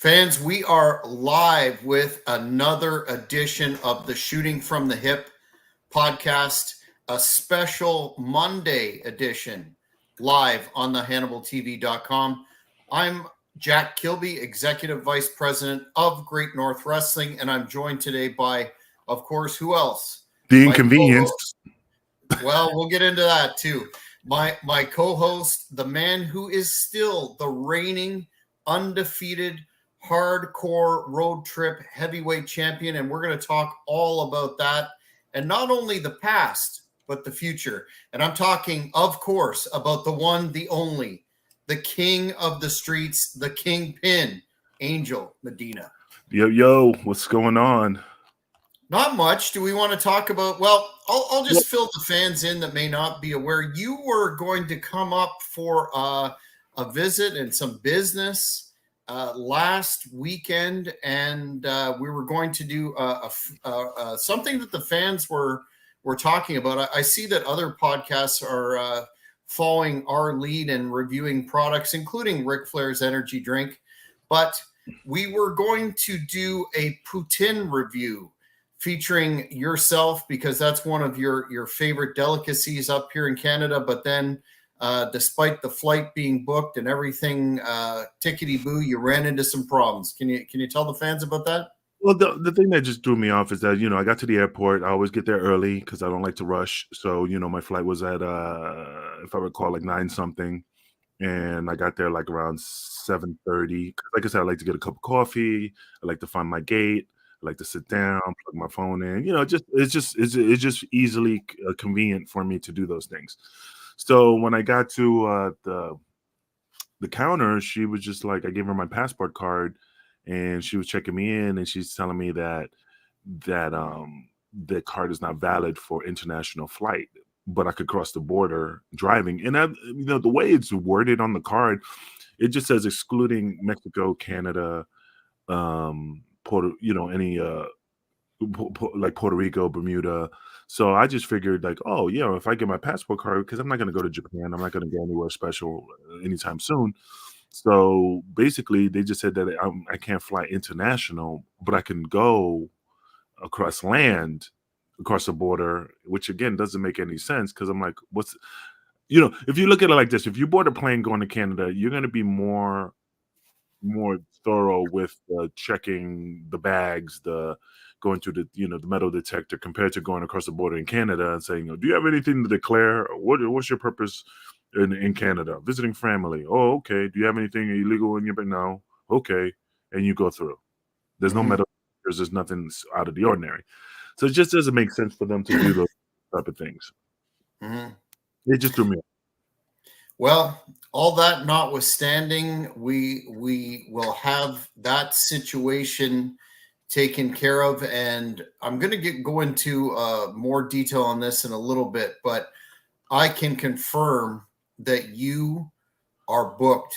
Fans, we are live with another edition of the Shooting from the Hip podcast, a special Monday edition live on the HannibalTV.com. I'm Jack Kilby, Executive Vice President of Great North Wrestling, and I'm joined today by, of course, who else? The Inconvenience. Well, we'll get into that too. My co-host, the man who is still the reigning, undefeated, hardcore road trip heavyweight champion, and we're going to talk all about that, and not only the past but the future. And I'm talking, of course, about the one, the only, the king of the streets, the Kingpin, Angel Medina. Yo, what's going on? Not much. Do we want to talk about? Well, I'll just fill the fans in that may not be aware. You were going to come up for a visit and some business last weekend, and we were going to do something that the fans were talking about. I see that other podcasts are following our lead and reviewing products, including Ric Flair's energy drink. But we were going to do a poutine review featuring yourself, because that's one of your favorite delicacies up here in Canada. But then despite the flight being booked and everything tickety-boo, you ran into some problems. Can you tell the fans about that? Well, the thing that just threw me off is that, I got to the airport. I always get there early because I don't like to rush. So, my flight was at, if I recall, like 9-something. And I got there like around 7:30. Like I said, I like to get a cup of coffee. I like to find my gate. I like to sit down, plug my phone in. It's just easily convenient for me to do those things. So when I got to the counter, she was just like, I gave her my passport card, and she was checking me in, and she's telling me that the card is not valid for international flight, but I could cross the border driving. And the way it's worded on the card, it just says excluding Mexico, Canada, Puerto Rico, Bermuda. So I just figured like, oh yeah, if I get my passport card, because I'm not going to go to Japan, I'm not going to go anywhere special anytime soon. So basically, they just said that I can't fly international, but I can go across land, across the border, which again doesn't make any sense, because I'm like, if you look at it like this, if you board a plane going to Canada, you're going to be more thorough with checking the bags, going through the metal detector, compared to going across the border in Canada and saying, do you have anything to declare? What's your purpose in Canada? Visiting family. Oh, okay. Do you have anything illegal in your bag? No. Okay. And you go through. There's no metal detectors. There's nothing out of the ordinary. So it just doesn't make sense for them to do those type of things. It just threw me off. Well, all that notwithstanding, we will have that situation taken care of, and I'm going to go into more detail on this in a little bit, but I can confirm that you are booked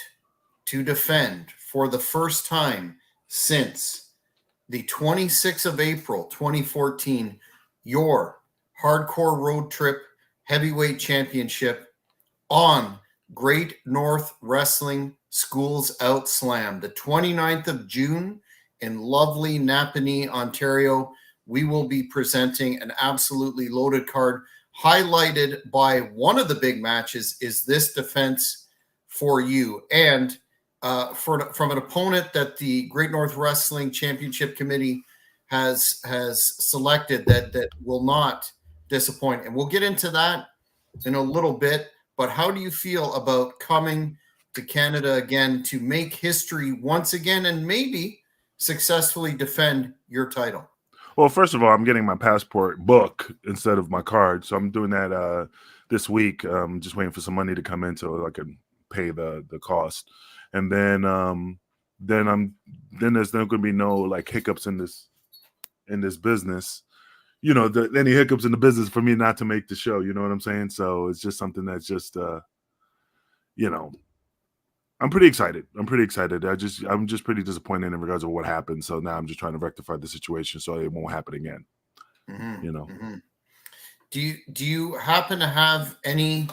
to defend for the first time since the 26th of April, 2014, your hardcore road trip heavyweight championship on Great North Wrestling Schools Out Slam, the 29th of June in lovely Napanee, Ontario. We will be presenting an absolutely loaded card, highlighted by one of the big matches is this defense for you. And from an opponent that the Great North Wrestling Championship Committee has selected that will not disappoint. And we'll get into that in a little bit. But how do you feel about coming to Canada again to make history once again and maybe successfully defend your title? Well, first of all, I'm getting my passport book instead of my card. So I'm doing that this week. I'm just waiting for some money to come in so I can pay the cost. And then there's not going to be no like hiccups in this business. Any hiccups in the business for me not to make the show, you know what I'm saying? So it's just something that's just, I'm pretty excited. I'm just pretty disappointed in regards to what happened. So now I'm just trying to rectify the situation so it won't happen again. Do you happen to have any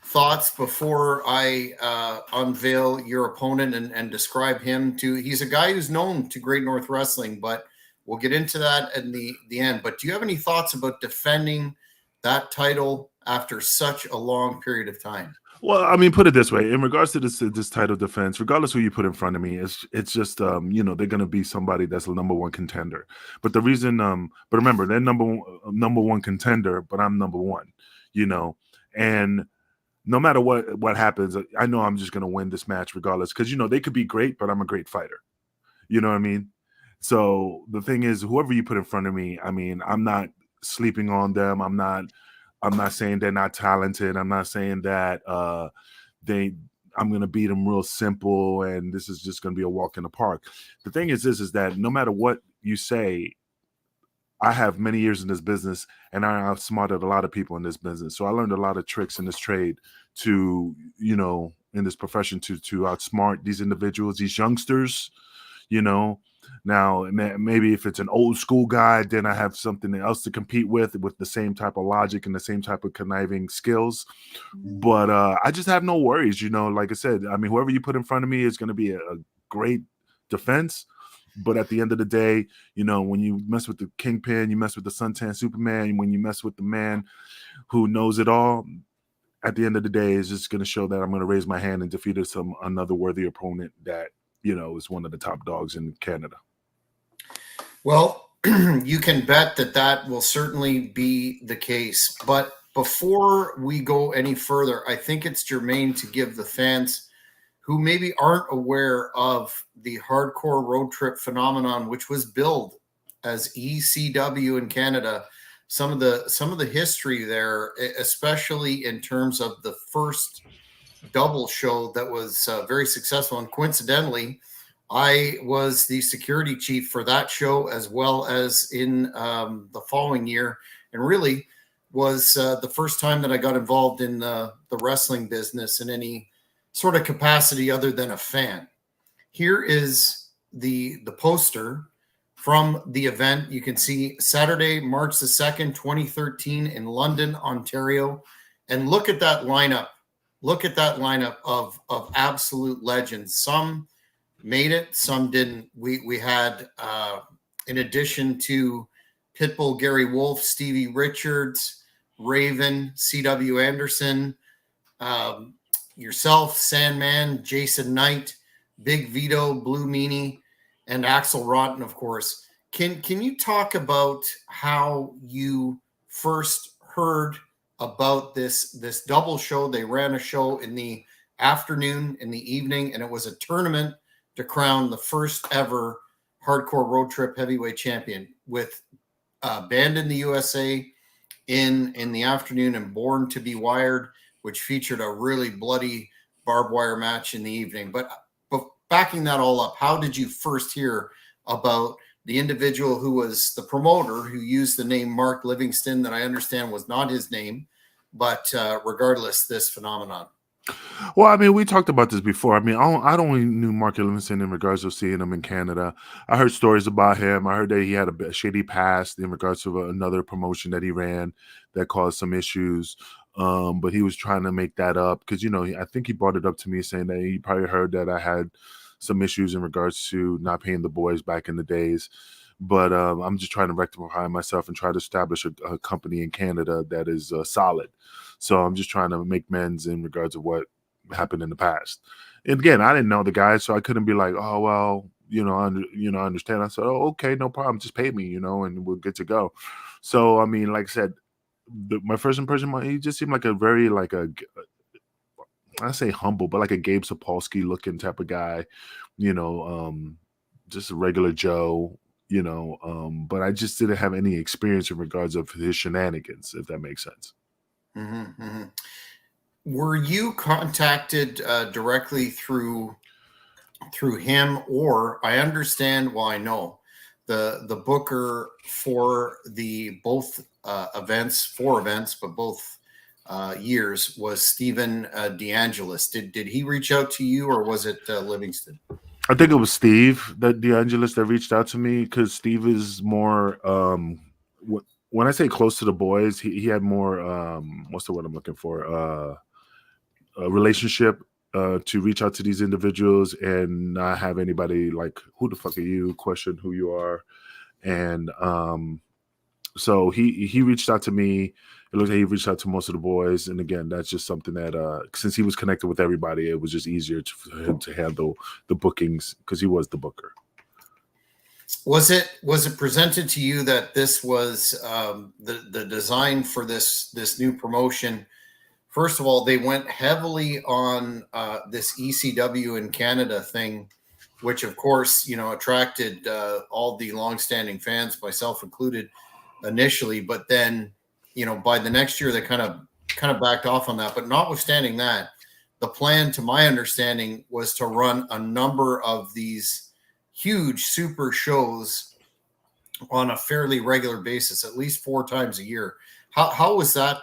thoughts before I unveil your opponent and describe him to? He's a guy who's known to Great North Wrestling, but we'll get into that in the end. But do you have any thoughts about defending that title after such a long period of time? Well, I mean, put it this way: in regards to this title defense, regardless who you put in front of me, it's just they're going to be somebody that's a number one contender. But the reason, but remember, they're number one contender, but I'm number one, you know, and no matter what happens, I know I'm just going to win this match regardless, because they could be great, but I'm a great fighter. You know what I mean? So the thing is, whoever you put in front of me, I mean, I'm not sleeping on them. I'm not saying they're not talented. I'm not saying that they I'm gonna beat them real simple and this is just gonna be a walk in the park. The thing is this is that no matter what you say, I have many years in this business and I outsmarted a lot of people in this business. So I learned a lot of tricks in this trade to, in this profession to outsmart these individuals, these youngsters, you know. Now, maybe if it's an old school guy, then I have something else to compete with the same type of logic and the same type of conniving skills. But I just have no worries, Like I said, I mean, whoever you put in front of me is going to be a great defense. But at the end of the day, when you mess with the Kingpin, you mess with the Suntan Superman, when you mess with the man who knows it all, at the end of the day, it's just going to show that I'm going to raise my hand and defeat another worthy opponent that is one of the top dogs in Canada. Well, you can bet that will certainly be the case. But before we go any further, I think it's germane to give the fans who maybe aren't aware of the hardcore road trip phenomenon, which was billed as ECW in Canada, some of the history there, especially in terms of the first double show that was very successful. And coincidentally, I was the security chief for that show as well as in the following year, and really was the first time that I got involved in the wrestling business in any sort of capacity other than a fan. Here is the poster from the event. You can see Saturday, March the 2nd, 2013 in London, Ontario. And look at that lineup. Look at that lineup of absolute legends. Some made it, some didn't. We had, in addition to Pitbull, Gary Wolf, Stevie Richards, Raven, C.W. Anderson, yourself, Sandman, Jason Knight, Big Vito, Blue Meanie, and Axel Rotten, of course. Can you talk about how you first heard about this double show? They ran a show in the afternoon, in the evening, and it was a tournament to crown the first ever hardcore road trip heavyweight champion, with Banned in the USA in the afternoon and Born to be Wired, which featured a really bloody barbed wire match in the evening. But backing that all up, how did you first hear about the individual who was the promoter, who used the name Mark Livingston, that I understand was not his name, but regardless, this phenomenon? Well, I mean, we talked about this before. I mean, I don't only knew Mark Livingston in regards to seeing him in Canada. I heard stories about him. I heard that he had a shady past in regards to another promotion that he ran that caused some issues. But he was trying to make that up because, I think he brought it up to me saying that he probably heard that I had some issues in regards to not paying the boys back in the days. But I'm just trying to rectify myself and try to establish a company in Canada that is solid. So I'm just trying to make amends in regards to what happened in the past. And again, I didn't know the guy, so I couldn't be like, oh well, I understand. I said, oh okay, no problem, just pay me, and we're good to go. So I mean, like I said, my first impression, he just seemed like a very I say humble, but like a Gabe Sapolsky looking type of guy, just a regular Joe. But I just didn't have any experience in regards of his shenanigans, if that makes sense. Mm-hmm, mm-hmm. Were you contacted directly through him, or I understand? Well, I know the booker for the both four events, but both years was Stephen DeAngelis. Did he reach out to you, or was it Livingston? I think it was Steve DeAngelis that reached out to me, because Steve is more when I say close to the boys, he had more what's the word I'm looking for? relationship to reach out to these individuals and not have anybody like, who the fuck are you, question who you are. And so he reached out to me. It looks like he reached out to most of the boys. And again, that's just something that since he was connected with everybody, it was just easier for him to handle the bookings because he was the booker. Was it presented to you that this was the design for this new promotion? First of all, they went heavily on this ECW in Canada thing, which of course, attracted all the longstanding fans, myself included, initially. But then, by the next year, they kind of backed off on that. But notwithstanding that, the plan, to my understanding, was to run a number of these huge super shows on a fairly regular basis, at least 4 times a year. How was that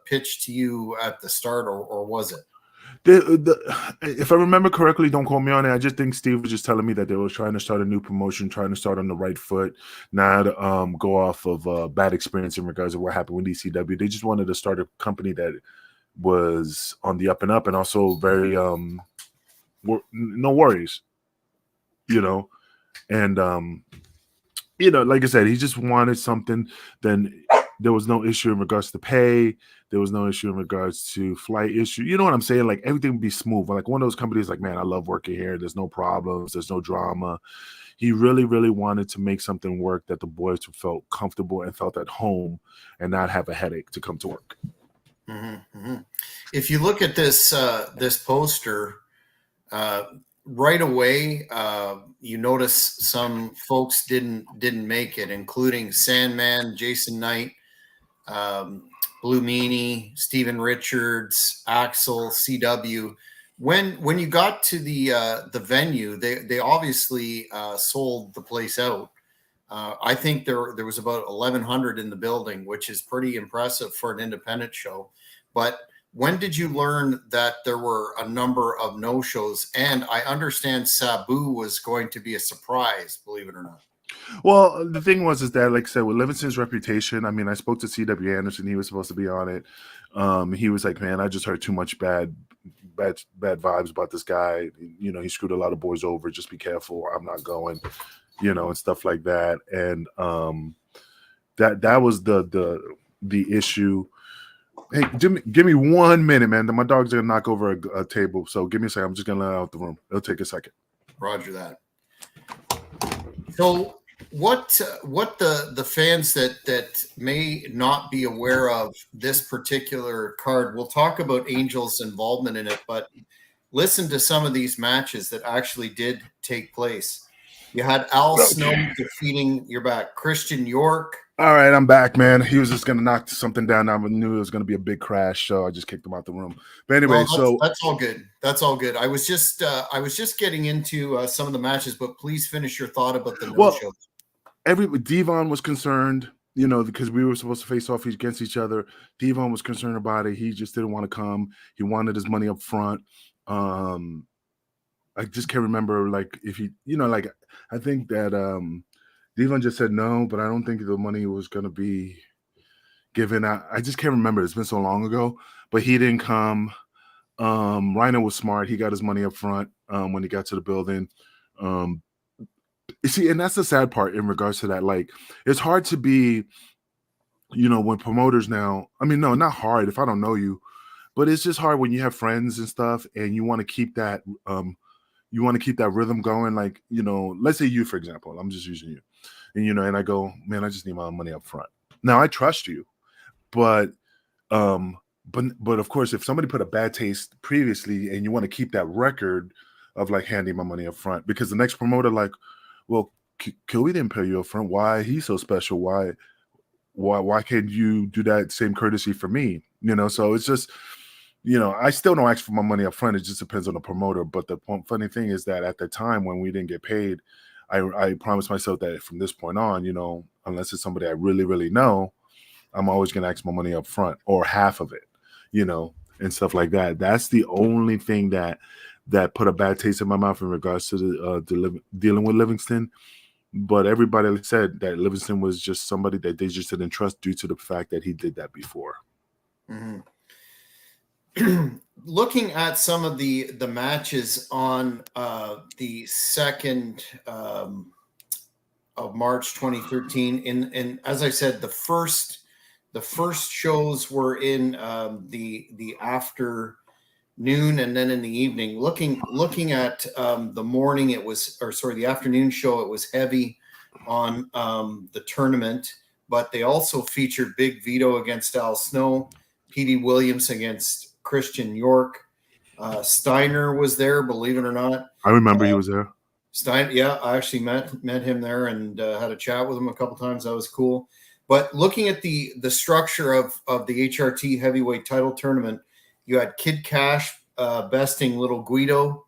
pitched to you at the start, or was it? If I remember correctly, don't quote me on it. I just think Steve was just telling me that they were trying to start a new promotion, trying to start on the right foot, not go off of a bad experience in regards to what happened with ECW. They just wanted to start a company that was on the up and up, and also very no worries, and like I said, he just wanted something. Then there was no issue in regards to pay. There was no issue in regards to flight issue. You know what I'm saying? Like everything would be smooth. Like one of those companies, like, man, I love working here. There's no problems. There's no drama. He really, really wanted to make something work that the boys felt comfortable and felt at home and not have a headache to come to work. Mm-hmm, mm-hmm. If you look at this poster, right away, you notice some folks didn't make it, including Sandman, Jason Knight, Blue Meanie, Steven Richards, Axel, CW. When you got to the venue, they obviously sold the place out. I think there was about 1,100 in the building, which is pretty impressive for an independent show. But when did you learn that there were a number of no-shows? And I understand Sabu was going to be a surprise, believe it or not. Well, the thing is that, like I said, with Livingston's reputation, I mean, I spoke to CW Anderson. He was supposed to be on it. He was like, man, I just heard too much bad vibes about this guy. He screwed a lot of boys over. Just be careful. I'm not going, and stuff like that. And that was the issue. Hey, Jimmy, give me 1 minute, man. My dog's gonna knock over a table. So give me a second. I'm just gonna let out the room. It'll take a second. Roger that. So what the fans that may not be aware of this particular card, we'll talk about Angel's involvement in it, but listen to some of these matches that actually did take place. You had Al Snow defeating Christian York. All right, I'm back, man. He was just gonna knock something down. I knew it was gonna be a big crash, so I just kicked him out the room. But anyway, that's all good. That's all good. I was just getting into some of the matches, but please finish your thought about the no-shows. Devon was concerned, because we were supposed to face off against each other. Devon was concerned about it. He just didn't want to come. He wanted his money up front. I just can't remember, like, if he, I think that Devon just said no, but I don't think the money was going to be given out. I just can't remember. It's been so long ago, but he didn't come. Rhino was smart. He got his money up front when he got to the building. You see, and that's the sad part in regards to that. Like, it's hard to be, when promoters now, I mean, no, not hard if I don't know you, but it's just hard when you have friends and stuff and you want to keep that, rhythm going. Like, let's say you, for example, I'm just using you, and I go, man, I just need my money up front. Now I trust you, but of course, if somebody put a bad taste previously and you want to keep that record of like handing my money up front, because the next promoter, like, well, we didn't pay you up front. Why he's so special? Why can't you do that same courtesy for me? So it's just, I still don't ask for my money up front. It just depends on the promoter. But the funny thing is that at the time when we didn't get paid, I promised myself that from this point on, unless it's somebody I really, really know, I'm always going to ask my money up front or half of it, and stuff like that. That's the only thing that put a bad taste in my mouth in regards to the dealing with Livingston. But everybody said that Livingston was just somebody that they just didn't trust due to the fact that he did that before. Mm-hmm. looking at some of the matches on the 2nd of March 2013, and as I said, the first shows were in the afternoon, and then in the evening. Looking at the morning, it was, or sorry, the afternoon show, it was heavy on the tournament, but they also featured Big Vito against Al Snow, Petey Williams against Christian York. Steiner was there, believe it or not. I remember he was there. Yeah, I actually met him there and had a chat with him a couple times. That was cool. But looking at the structure of the HRT heavyweight title tournament, you had Kid Cash besting Little Guido,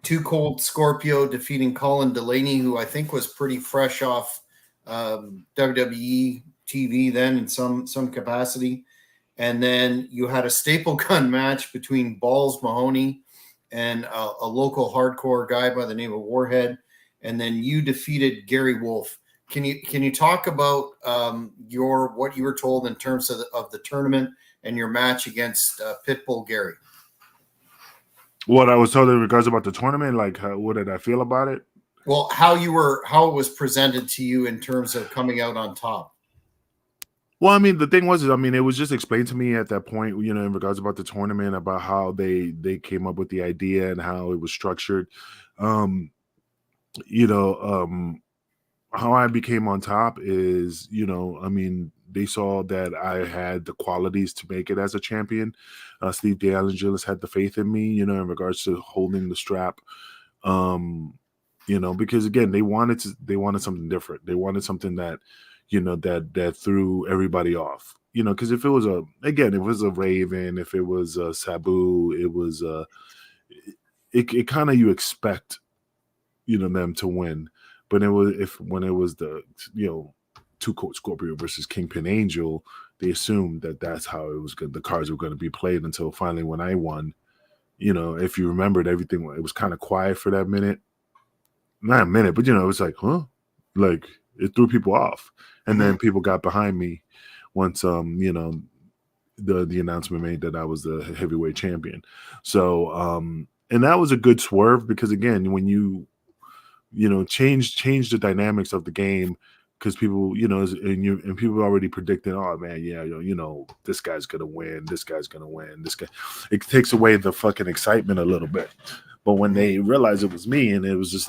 Too Cold Scorpio defeating Colin Delaney, who I think was pretty fresh off WWE TV then in some capacity. And then you had a staple gun match between Balls Mahoney and a local hardcore guy by the name of Warhead. And then you defeated Gary Wolf. Can you talk about what you were told in terms of the tournament and your match against Pitbull Gary? What I was told in regards about the tournament, like what did I feel about it? Well, how it was presented to you in terms of coming out on top. Well, I mean, the thing was, it was just explained to me at that point, in regards about the tournament, about how they came up with the idea and how it was structured. How I became on top is, they saw that I had the qualities to make it as a champion. Steve DeAngelis had the faith in me, in regards to holding the strap. Because again, they wanted something different. They wanted something that, that threw everybody off. Because if it was a Raven, if it was a Sabu, it was it kind of, you expect, them to win. But when it was the Too Cold Scorpio versus Kingpin Angel, they assumed that that's how it was good. The cards were going to be played until finally when I won. If you remembered everything, it was kind of quiet for that minute. Not a minute, but it was like, huh? Like it threw people off. And then people got behind me once the announcement made that I was the heavyweight champion. So and that was a good swerve, because again, when you change the dynamics of the game, because people, and people already predicting, oh man, yeah, this guy's gonna win, this guy, it takes away the fucking excitement a little bit. But when they realized it was me, and it was just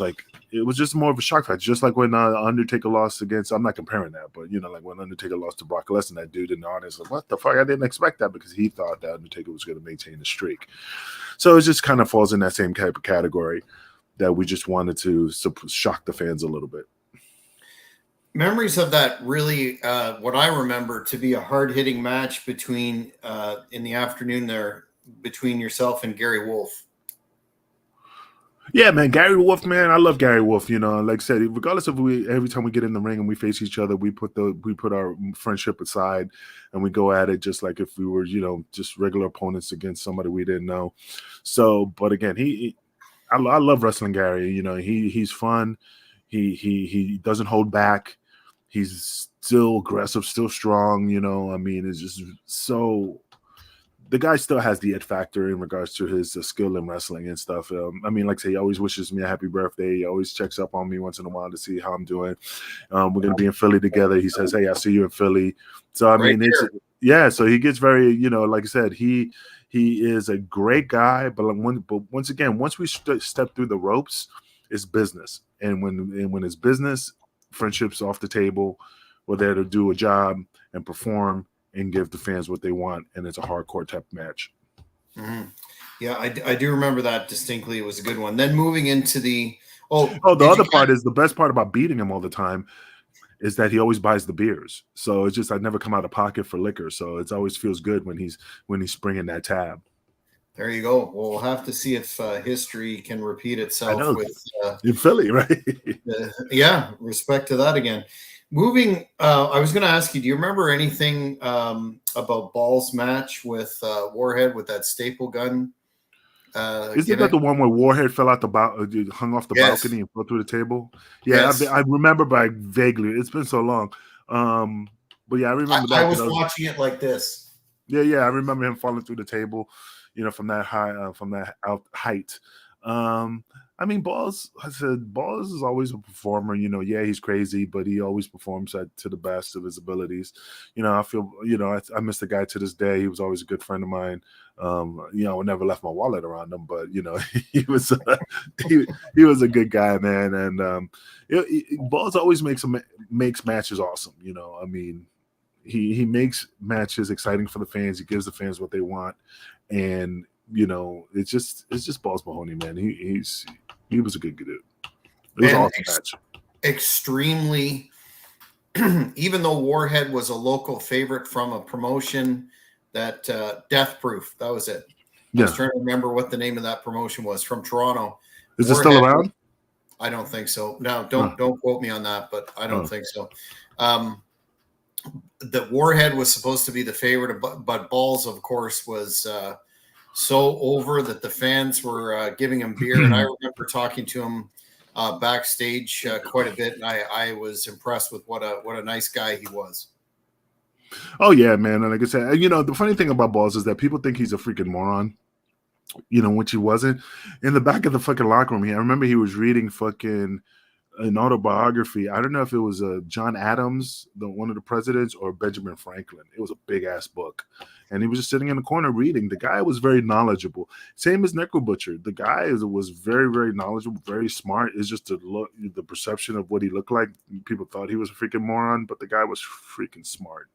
more of a shock factor, just like when Undertaker lost against, I'm not comparing that, but like when Undertaker lost to Brock Lesnar, that dude in the audience was like, what the fuck? I didn't expect that, because he thought that Undertaker was going to maintain the streak. So it just kind of falls in that same type of category, that we just wanted to shock the fans a little bit. Memories of that really, what I remember to be a hard-hitting match between in the afternoon there, between yourself and Gary Wolf. Yeah, man, Gary Wolf, man, I love Gary Wolf. Like I said, regardless of every time we get in the ring and we face each other, we put our friendship aside and we go at it just like if we were, just regular opponents against somebody we didn't know. So, but again, I love wrestling Gary. He's fun. He doesn't hold back. He's still aggressive, still strong. It's just so. The guy still has the it factor in regards to his skill in wrestling and stuff. Like I say, he always wishes me a happy birthday. He always checks up on me once in a while to see how I'm doing. We're going to be in Philly together. He says, hey, I'll see you in Philly. So, so he gets very, like I said, he is a great guy. But once again, once we step through the ropes, it's business. And when it's business, friendship's off the table. We're there to do a job and perform and give the fans what they want, and it's a hardcore type match. Mm-hmm. Yeah, I do remember that distinctly. It was a good one. Then moving into the the other part is the best part about beating him all the time is that he always buys the beers. So it's just I never come out of pocket for liquor. So it always feels good when he's springing that tab. There you go. Well, we'll have to see if history can repeat itself with in Philly, right? Yeah, respect to that again. Moving, I was going to ask you, do you remember anything about Ball's match with Warhead with that staple gun? Isn't that the one where Warhead fell out hung off the balcony and fell through the table? Yeah, yes. I remember, but vaguely. It's been so long. But yeah, I remember that. I was watching it like this. Yeah, I remember him falling through the table. from that height. I mean, Balls is always a performer. Yeah, he's crazy, but he always performs to the best of his abilities. I feel, I miss the guy to this day. He was always a good friend of mine. I never left my wallet around him, but he was he was a good guy, man. And Balls always makes matches awesome. I mean, he makes matches exciting for the fans. He gives the fans what they want, and it's just Balls Mahoney, man. He was a good dude. It was an awesome match. Extremely. Even though Warhead was a local favorite from a promotion that Death Proof, that was it. I was trying to remember what the name of that promotion was, from Toronto. Is it still around? I don't think so. No, don't quote me on that, but I don't think so. The Warhead was supposed to be the favorite, but Balls, of course, was so over that the fans were giving him beer. And I remember talking to him backstage quite a bit, and I was impressed with what a nice guy he was. Oh yeah, man. And like I said, the funny thing about Balls is that people think he's a freaking moron, which he wasn't. In the back of the fucking locker room, I remember he was reading fucking an autobiography. I don't know if it was John Adams, one of the presidents, or Benjamin Franklin. It was a big ass book, and he was just sitting in the corner reading. The guy was very knowledgeable. Same as Nickel Butcher. The guy was very, very knowledgeable, very smart. It's just the perception of what he looked like. People thought he was a freaking moron, but the guy was freaking smart.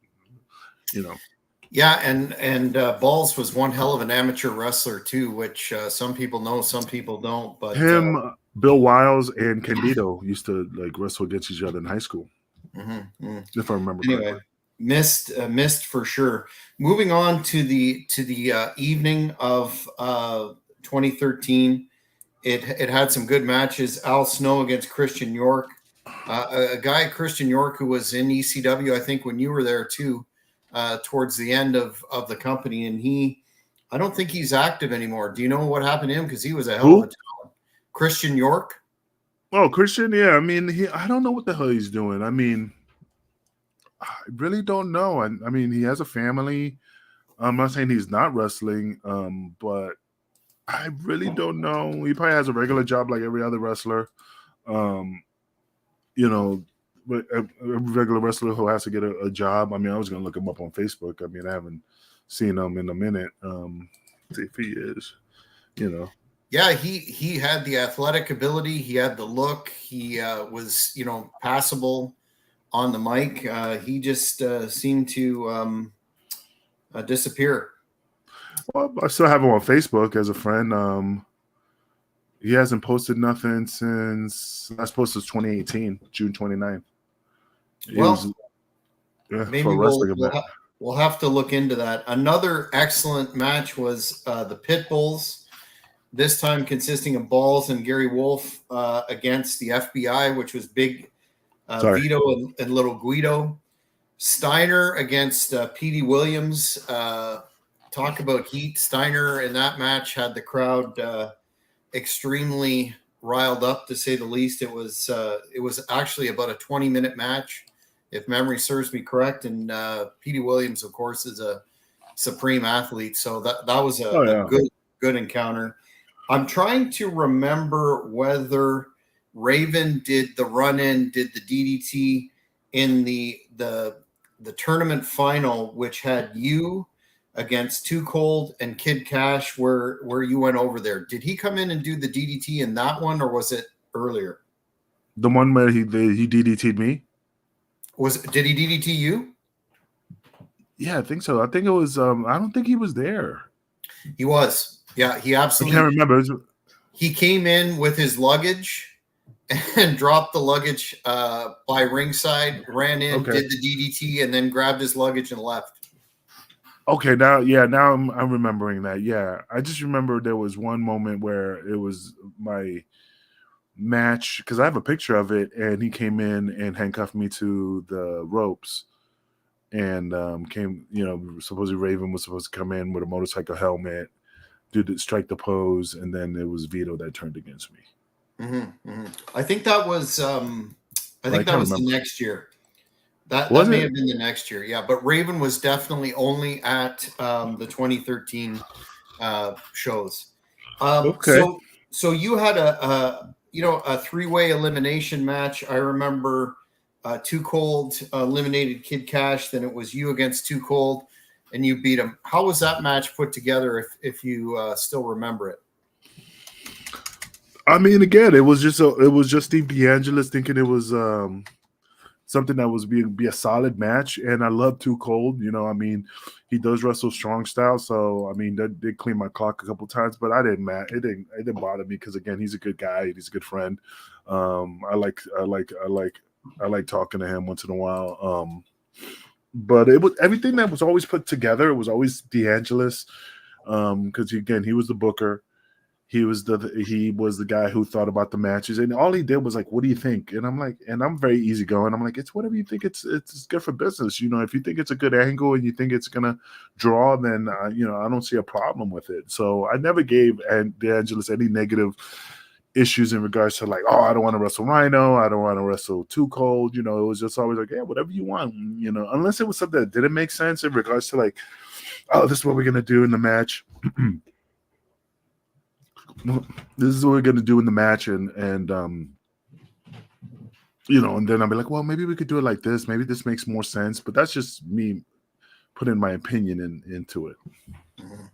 Yeah, and Balls was one hell of an amateur wrestler too, which some people know, some people don't. But Bill Wiles and Candido used to wrestle against each other in high school, if I remember correctly. Missed for sure. Moving on to the evening of 2013, it had some good matches. Al Snow against Christian York, a guy, Christian York, who was in ECW, I think, when you were there too, towards the end of the company, and I don't think he's active anymore. Do you know what happened to him? Because he was a hell of a talent. Christian York. Oh, Christian, yeah. I mean, I don't know what the hell he's doing. I mean, I really don't know. I mean, he has a family. I'm not saying he's not wrestling, but I really don't know. He probably has a regular job like every other wrestler. But a regular wrestler who has to get a job. I mean, I was going to look him up on Facebook. I mean, I haven't seen him in a minute. See if he is, Yeah, he had the athletic ability. He had the look. He was, passable on the mic. He just seemed to disappear. Well, I still have him on Facebook as a friend. He hasn't posted nothing since last post was 2018, June 29th. Maybe we'll have to look into that. Another excellent match was the Pit Bulls, this time consisting of Balls and Gary Wolf against the FBI, which was Big Vito and Little Guido. Steiner against Petey Williams. Talk about heat. Steiner in that match had the crowd extremely riled up, to say the least. It was actually about a 20-minute match, if memory serves me correct. And Petey Williams, of course, is a supreme athlete, so that was a good encounter. I'm trying to remember whether Raven did the run-in, did the DDT in the tournament final, which had you against Too Cold and Kid Cash, where you went over there. Did he come in and do the DDT in that one, or was it earlier? The one where he DDT'd me? Did he DDT you? Yeah, I think so. I think it was. I don't think he was there. He was. Yeah, he absolutely. I can't remember. He came in with his luggage and dropped the luggage by ringside, ran in, did the DDT, and then grabbed his luggage and left. Okay, now I'm remembering that. Yeah, I just remember there was one moment where it was my match, because I have a picture of it, and he came in and handcuffed me to the ropes, and supposedly Raven was supposed to come in with a motorcycle helmet, strike the pose, and then it was Vito that turned against me. I think that was the next year. That may have been the next year, yeah. But Raven was definitely only at the 2013 shows. Okay. So you had a three-way elimination match. I remember Too Cold eliminated Kid Cash. Then it was you against Too Cold, and you beat him. How was that match put together? If you still remember it. I mean, again, it was just Steve DeAngelis thinking it was something that was be a solid match, and I love Too Cold. I mean, he does wrestle strong style, so I mean that did clean my clock a couple times, but it didn't bother me because again, he's a good guy, he's a good friend. I like talking to him once in a while. But it was everything that was always put together. It was always DeAngelis, because again, he was the booker. He was the guy who thought about the matches, and all he did was like, "What do you think?" And I'm like, and I'm very easygoing. I'm like, "It's whatever you think. It's good for business. If you think it's a good angle and you think it's gonna draw, then I don't see a problem with it." So I never gave DeAngelis any negative issues in regards to like, "Oh, I don't want to wrestle Rhino. I don't want to wrestle Too Cold." It was just always like, "Yeah, whatever you want." Unless it was something that didn't make sense in regards to like, "Oh, this is what we're gonna do in the match." This is what we're gonna do in the match, and and then I'll be like, well, maybe we could do it like this. Maybe this makes more sense. But that's just me putting my opinion into it. Mhm.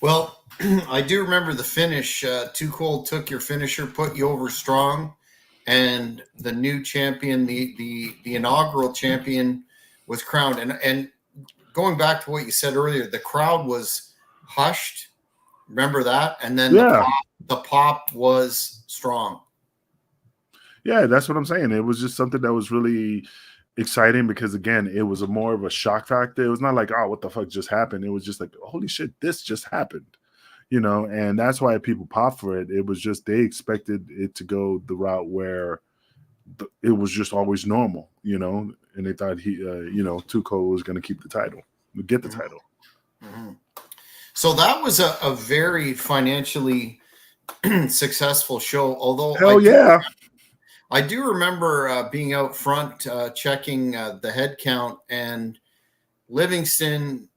Well, I do remember the finish. Too Cold took your finisher, put you over strong, and the new champion, the inaugural champion, was crowned. And going back to what you said earlier, the crowd was hushed. Remember that? And then Yeah, the pop was strong. yeah, that's what I'm saying. It was just something that was really exciting because again, it was more of a shock factor. It was not like, oh, what the fuck just happened? It was just like, holy shit, this just happened. And that's why people pop for it. It was just they expected it to go the route where it was just always normal, and they thought Tuco was going to keep the title, get the Mhm. title. Mhm. So that was a very financially successful show. Although Hell yeah. I do remember being out front checking the head count, and Livingston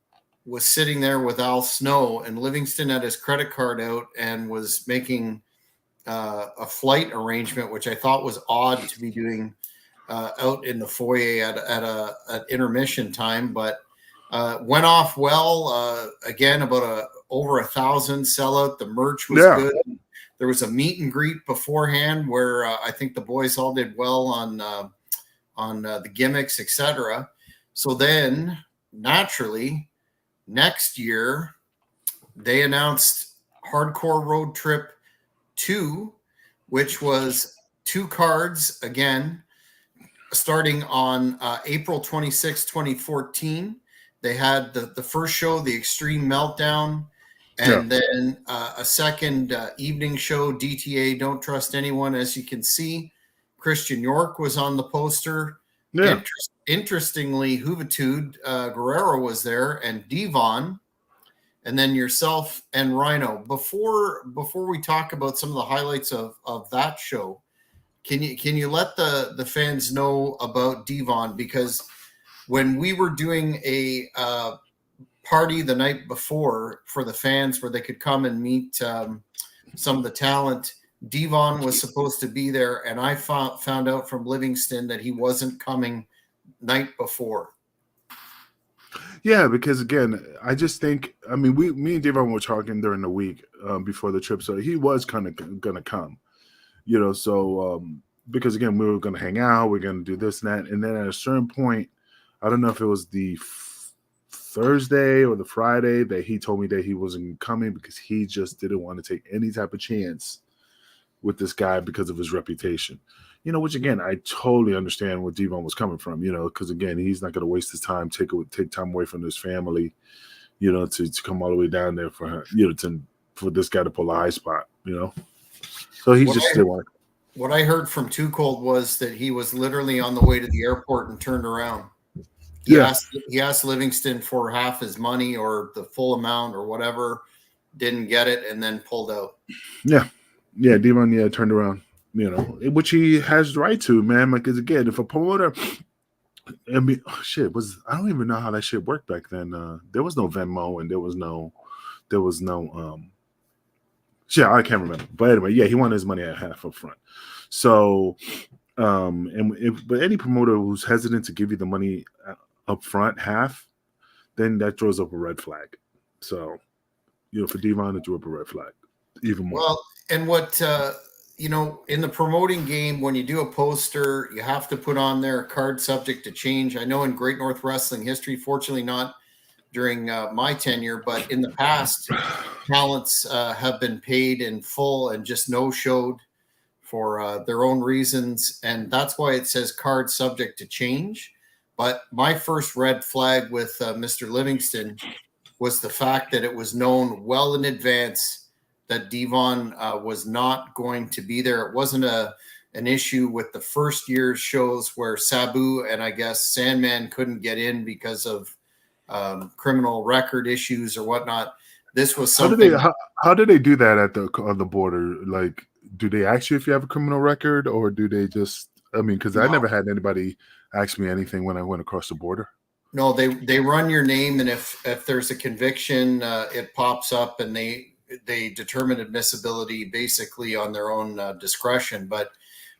was sitting there with Al Snow, and Livingston had his credit card out and was making a flight arrangement, which I thought was odd to be doing out in the foyer at intermission time, but went off well. Again, about over 1,000 sellout. The merch was Yeah. good. There was a meet and greet beforehand where I think the boys all did well on the gimmicks, etc. So then, naturally, next year they announced Hardcore Road Trip 2, which was 2 cards again, starting on April 26, 2014. They had the first show, the Extreme Meltdown, Yeah. and then a second evening show, DTA Don't Trust Anyone. As you can see, Christian York was on the poster. Yeah. Interestingly, Juventud Guerrero was there, and Devon, and then yourself and Rhino. Before we talk about some of the highlights of that show, can you let the fans know about Devon? Because when we were doing a party the night before for the fans where they could come and meet some of the talent, Devon was supposed to be there, and I found out from Livingston that he wasn't coming night before. Yeah, because again, I just think, I mean, me and Devon were talking during the week before the trip, so he was kind of gonna come, so because again, we were gonna hang out, we're gonna do this and that, and then at a certain point, I don't know if it was the Thursday or the Friday that he told me that he wasn't coming because he just didn't want to take any type of chance with this guy because of his reputation. Which again, I totally understand where Devon was coming from, because again, he's not going to waste his time, take time away from his family, to come all the way down there for her, for this guy to pull a high spot, So he just didn't want. What I heard from Too Cold was that he was literally on the way to the airport and turned around. He asked Livingston for half his money or the full amount or whatever, didn't get it, and then pulled out. Yeah, Devon, turned around, which he has the right to, man. Because again, if a promoter, I mean, I don't even know how that shit worked back then. There was no Venmo and there was no there was no yeah, I can't remember. But anyway, yeah, he wanted his money at half up front. So but any promoter who's hesitant to give you the money up front half, then that throws up a red flag. So, for Devon, it threw up a red flag even more. Well, and what in the promoting game, when you do a poster, you have to put on there a card subject to change. I know in Great North Wrestling history, fortunately not during my tenure, but in the past, talents have been paid in full and just no showed for their own reasons, and that's why it says card subject to change. But my first red flag with Mr. Livingston was the fact that it was known well in advance that Devon was not going to be there. It wasn't an issue with the first year's shows where Sabu and I guess Sandman couldn't get in because of criminal record issues or whatnot. This was something. How do they do that on the border? Like, do they ask you if you have a criminal record, or do they just? I mean, because I never had anybody ask me anything when I went across the border. No, they run your name, and if there's a conviction, it pops up, and they determine admissibility basically on their own discretion. But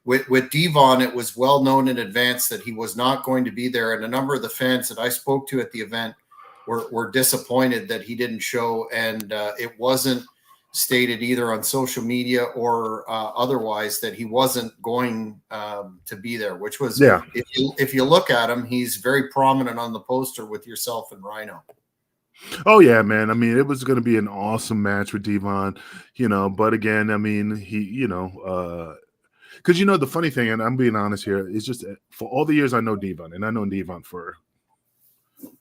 with Devon, it was well known in advance that he was not going to be there, and a number of the fans that I spoke to at the event were disappointed that he didn't show, and it wasn't stated either on social media or otherwise that he wasn't going to be there, which was, if you look at him, he's very prominent on the poster with yourself and Rhino. Oh yeah, man. I mean, it was going to be an awesome match with Devon, but again, I mean, he, because the funny thing, and I'm being honest here, is just for all the years I know Devon, and I know Devon for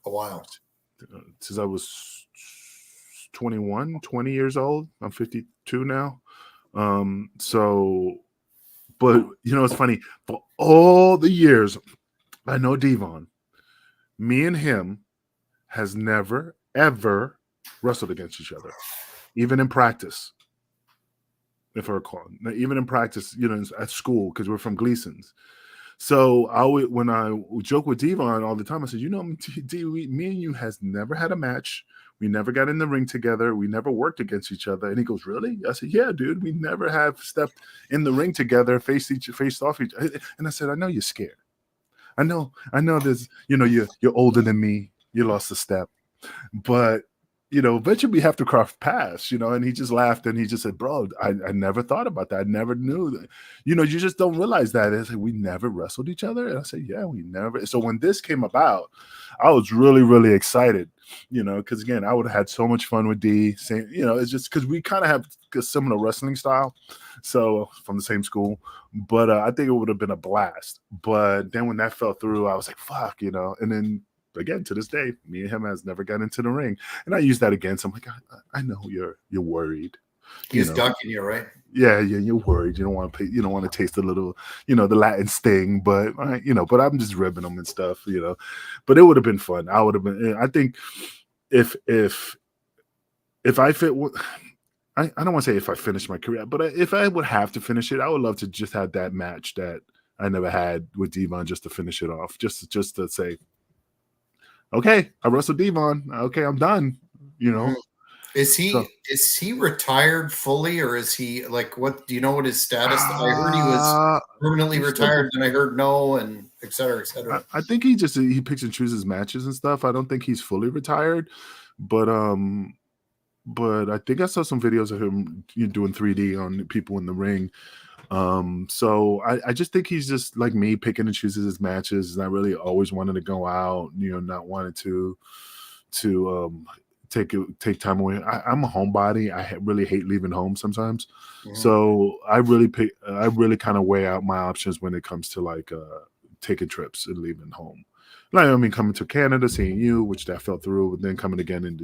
a while, since I was 21, 20 years old. I'm 52 now. But it's funny, for all the years I know Devon, me and him has never ever wrestled against each other, even in practice. If I recall, even in practice, at school, because we're from Gleason's. So when I joke with Devon all the time, I said, me and you has never had a match. We never got in the ring together. We never worked against each other. And he goes, really? I said, yeah, dude. We never have stepped in the ring together, faced off each other. And I said, I know you're scared. I know there's, you're older than me. You lost a step. But eventually we have to cross paths, and he just laughed and he just said, bro, I never thought about that. I never knew that. You just don't realize that. I said, we never wrestled each other. And I said, yeah, we never. So when this came about, I was really, really excited, because again, I would have had so much fun with D. Saying, it's just because we kind of have a similar wrestling style. So from the same school, but I think it would have been a blast. But then when that fell through, I was like, fuck, and then again, to this day, me and him has never got into the ring, and I use that against him. Like, I know you're worried. He's ducking you, right? Yeah, you're worried. You don't want to pay. You don't want to taste a little, the Latin sting. But but I'm just ribbing him and stuff. But it would have been fun. I would have been. I think if I fit. I don't want to say if I finish my career, but if I would have to finish it, I would love to just have that match that I never had with Devon, just to finish it off, just to say, okay, I wrestled Devon. Okay, I'm done. Is he retired fully, or is he like, what do you know what his status? I heard he was permanently retired, and I heard no, and et cetera, et cetera. I think he picks and chooses matches and stuff. I don't think he's fully retired, but I think I saw some videos of him doing 3D on people in the ring. So I just think he's just like me, picking and chooses his matches. And I really always wanted to go out, not wanted to take time away. I'm a homebody. I really hate leaving home sometimes. Mm-hmm. So I really kind of weigh out my options when it comes to like taking trips and leaving home. Like, I mean, coming to Canada, seeing you, which that fell through, and then coming again and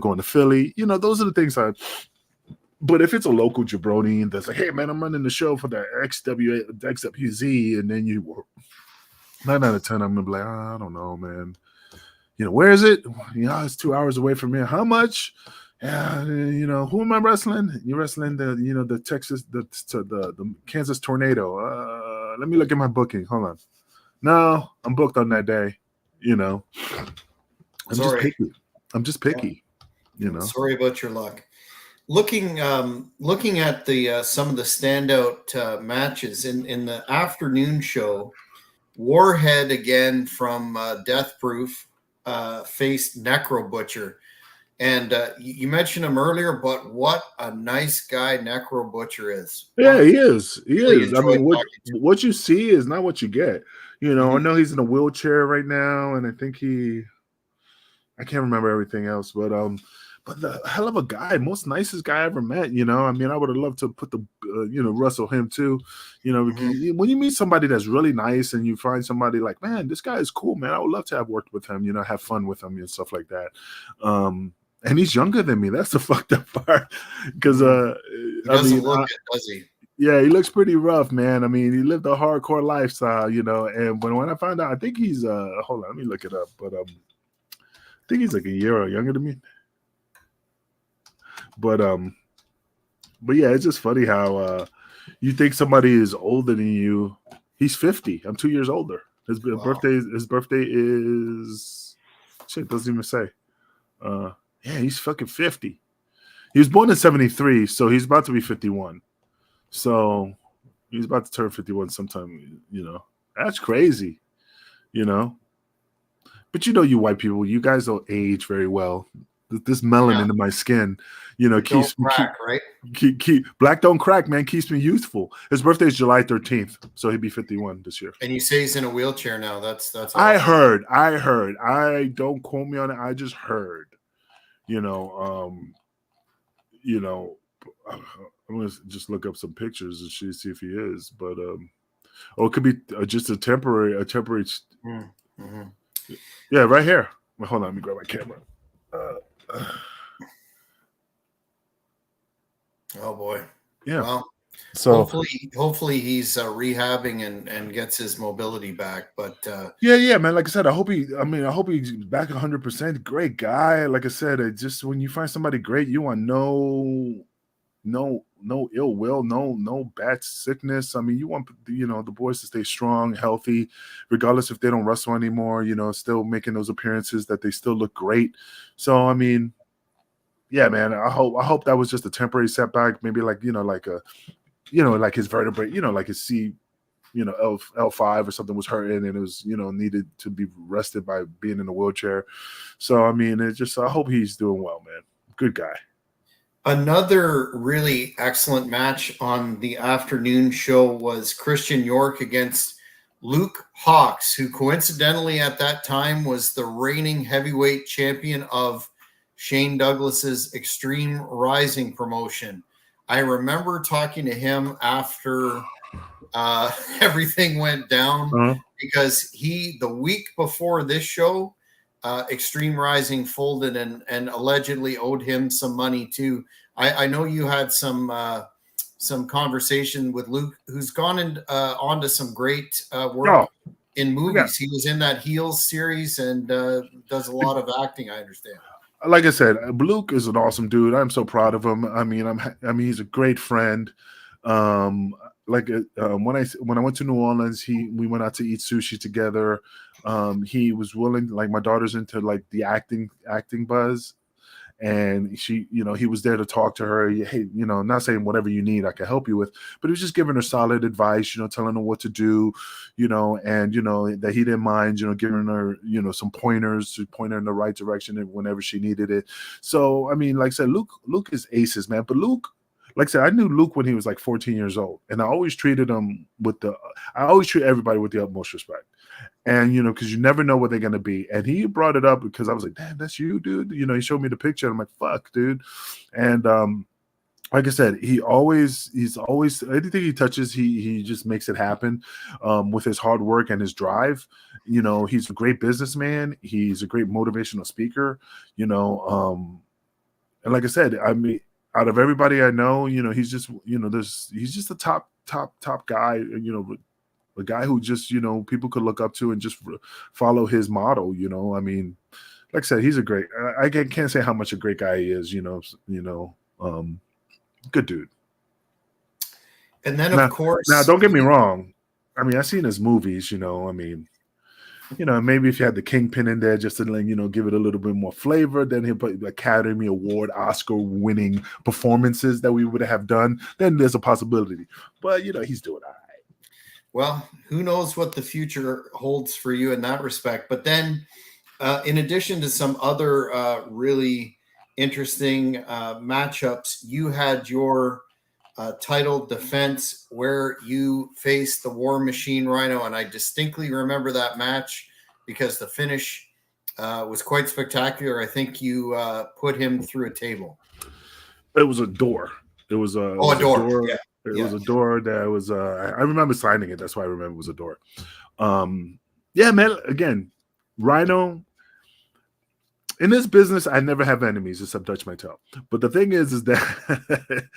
going to Philly. Those are the things But if it's a local jabroni that's like, hey, man, I'm running the show for the XWZ, and then 9 out of 10, I'm going to be like, I don't know, man. Where is it? It's 2 hours away from here. How much? Yeah, who am I wrestling? You're wrestling the Texas, the Kansas Tornado. Let me look at my booking. Hold on. No, I'm booked on that day. I'm just picky. you know. Sorry about your luck. Looking at the some of the standout matches in the afternoon show, Warhead again from Death Proof faced Necro Butcher, and you mentioned him earlier, but what a nice guy Necro Butcher is. Yeah, he is. He Really is. I enjoyed mean, talking to what you see is not what you get. You know, I him. know he's in a wheelchair right now, and I think I can't remember everything else, but the hell of a guy, most nicest guy I ever met. You know, I mean, I would have loved to put the, wrestle him too. You know, Mhm. when you meet somebody that's really nice and you find somebody like, man, this guy is cool, man. I would love to have worked with him. You know, have fun with him and stuff like that. And he's younger than me. That's the fucked up part. Because Mhm. He I doesn't mean, look it, does he? yeah, he looks pretty rough, man. I mean, he lived a hardcore lifestyle, you know. And when I found out, I think he's hold on, let me look it up. But I think he's like a year younger than me. But yeah, it's just funny how you think somebody is older than you. He's 50. I'm 2 years older. Wow. His birthday is shit, doesn't even say. Yeah, he's fucking 50. He was born in 73, so he's about to be 51. So he's about to turn 51 sometime, you know. That's crazy, you know. But you know, you white people, you guys don't age very well. This Yeah. melanin in my skin, you know, It don't keeps me crack, right? keep black don't crack, man, keeps me youthful. His birthday is July 13th, so he'd be 51 this year. And you say he's in a wheelchair now. That's I awesome. heard. I don't quote me on it. I just heard. You know, you know, I'm gonna just look up some pictures and see if he is. But or it could be just a temporary. Mm-hmm. Yeah, right here. Well, hold on, let me grab my camera. Oh boy. Yeah. Well, So hopefully he's rehabbing and gets his mobility back. But yeah, man. Like I said, I hope he's back 100%. Great guy. Like I said, it just when you find somebody great, you want no ill will, no bad sickness. I mean, you want the boys to stay strong, healthy, regardless if they don't wrestle anymore. You know, still making those appearances that they still look great. So I mean, yeah, man. I hope that was just a temporary setback. Maybe like like his vertebrae, like his C. L5 or something was hurting and it was, needed to be rested by being in a wheelchair. So, I mean, I hope he's doing well, man. Good guy. another really excellent match on the afternoon show was Christian York against Luke Hawx, who coincidentally at that time was the reigning heavyweight champion of Shane Douglas's Extreme Rising promotion. I remember talking to him after everything went down Uh-huh. because the week before this show, Extreme Rising folded and allegedly owed him some money too. I know you had some conversation with Luke, who's gone on to some great work Oh, in yeah. movies. He was in that Heels series and does a lot of acting, I understand. Like I said, Luke is an awesome dude. I'm so proud of him. I mean, he's a great friend. Um, when I went to New Orleans, we went out to eat sushi together. He was willing, like my daughter's into like the acting buzz, and he was there to talk to her. Hey, not saying whatever you need I can help you with, but he was just giving her solid advice, telling her what to do, and that he didn't mind, giving her, some pointers to point her in the right direction whenever she needed it. So I mean, like I said, Luke is aces, man. But Luke, like I said, I knew Luke when he was like 14 years old, and I always treat everybody with the utmost respect. And because you never know what they're gonna be. And he brought it up because I was like, damn, that's you, dude. He showed me the picture. And I'm like, fuck, dude. And like I said, he's always anything he touches, he just makes it happen with his hard work and his drive. He's a great businessman. He's a great motivational speaker. And like I said, I mean, out of everybody I know, he's just he's just a top guy. A guy who just people could look up to and just follow his model. I mean, like I said, he's a great. I can't say how much a great guy he is. Good dude. And then, of Now, course, don't get me wrong. I mean, I've seen his movies. I mean, maybe if you had the Kingpin in there just to give it a little bit more flavor, then he'll put Academy Award, Oscar winning performances that we would have done. Then there's a possibility, but he's doing all right. Well, who knows what the future holds for you in that respect. But then, in addition to some other really interesting matchups, you had your title defense where you faced the War Machine Rhino. And I distinctly remember that match because the finish was quite spectacular. I think you put him through a table. It was a door. It was a, Oh, a door. Yeah. It was a door that was. I remember signing it. That's why I remember it was a door. Yeah, man. Again, Rhino. In this business, I never have enemies except Dutch Mantel. But the thing is that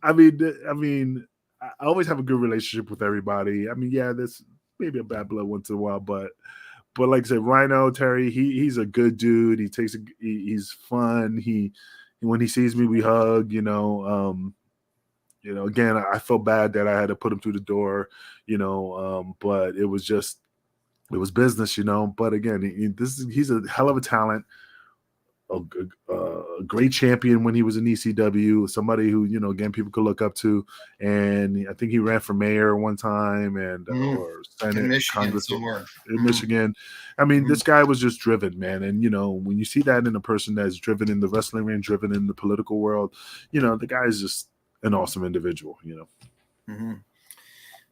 I mean, I always have a good relationship with everybody. I mean, yeah, there's maybe a bad blood once in a while, but like I said, Rhino Terry, he's a good dude. He's fun. When he sees me, we hug. Again, I felt bad that I had to put him through the door. But it was business. But again, he's a hell of a talent. A great champion when he was in ECW, somebody who again people could look up to, and I think he ran for mayor one time and or Senate, in Michigan Congress somewhere. in Michigan. I mean, this guy was just driven, man, and when you see that in a person that's driven in the wrestling ring, driven in the political world, the guy is just an awesome individual.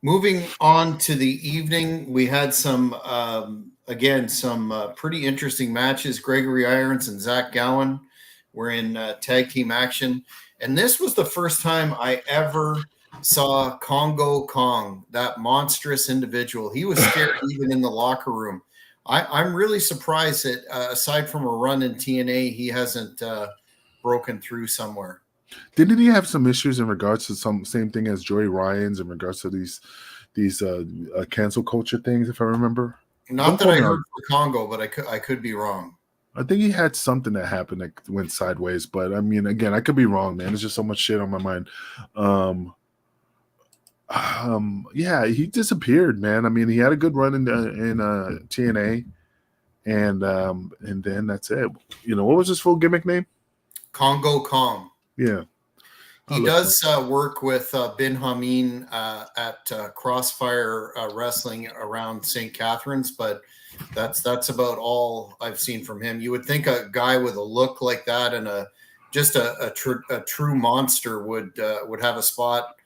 Moving on to the evening, we had some pretty interesting matches. Gregory Irons and Zach Gowen were in tag team action. And this was the first time I ever saw Congo Kong, that monstrous individual. He was scared even in the locker room. I'm really surprised that aside from a run in TNA, he hasn't broken through somewhere. Didn't he have some issues in regards to some same thing as Joey Ryan's in regards to these cancel culture things, if I remember? Not that I heard for Congo, but I could be wrong. I think he had something that happened that went sideways, but I mean, again, I could be wrong, man. There's just so much shit on my mind. Yeah, he disappeared, man. I mean, he had a good run in TNA, and then that's it. What was his full gimmick name? Congo Kong. Yeah. He does work with Bin Hameen at Crossfire Wrestling around St. Catharines, but that's about all I've seen from him. You would think a guy with a look like that and a true monster would have a spot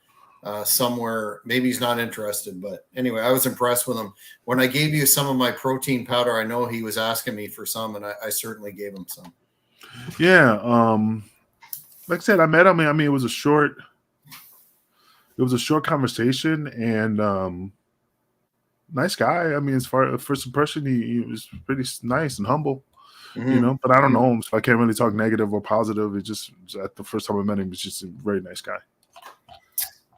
somewhere. Maybe he's not interested, but anyway, I was impressed with him. When I gave you some of my protein powder, I know he was asking me for some, and I certainly gave him some. Yeah. Like I said, I met him. I mean, it was a short conversation, and nice guy. I mean, as far as first impression, he was pretty nice and humble, but I don't know him, so I can't really talk negative or positive. It just at the first time I met him, he was just a very nice guy.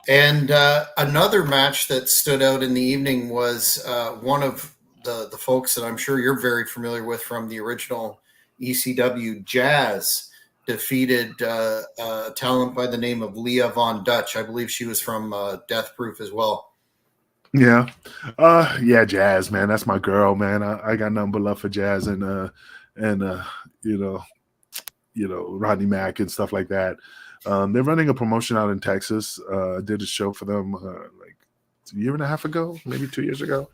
And another match that stood out in the evening was one of the folks that I'm sure you're very familiar with from the original ECW, Jazz. Defeated a talent by the name of Leah Von Dutch. I believe she was from Death Proof as well. Yeah. Jazz, man. That's my girl, man. I got nothing but love for Jazz and Rodney Mack and stuff like that. They're running a promotion out in Texas. I did a show for them like a year and a half ago, maybe 2 years ago.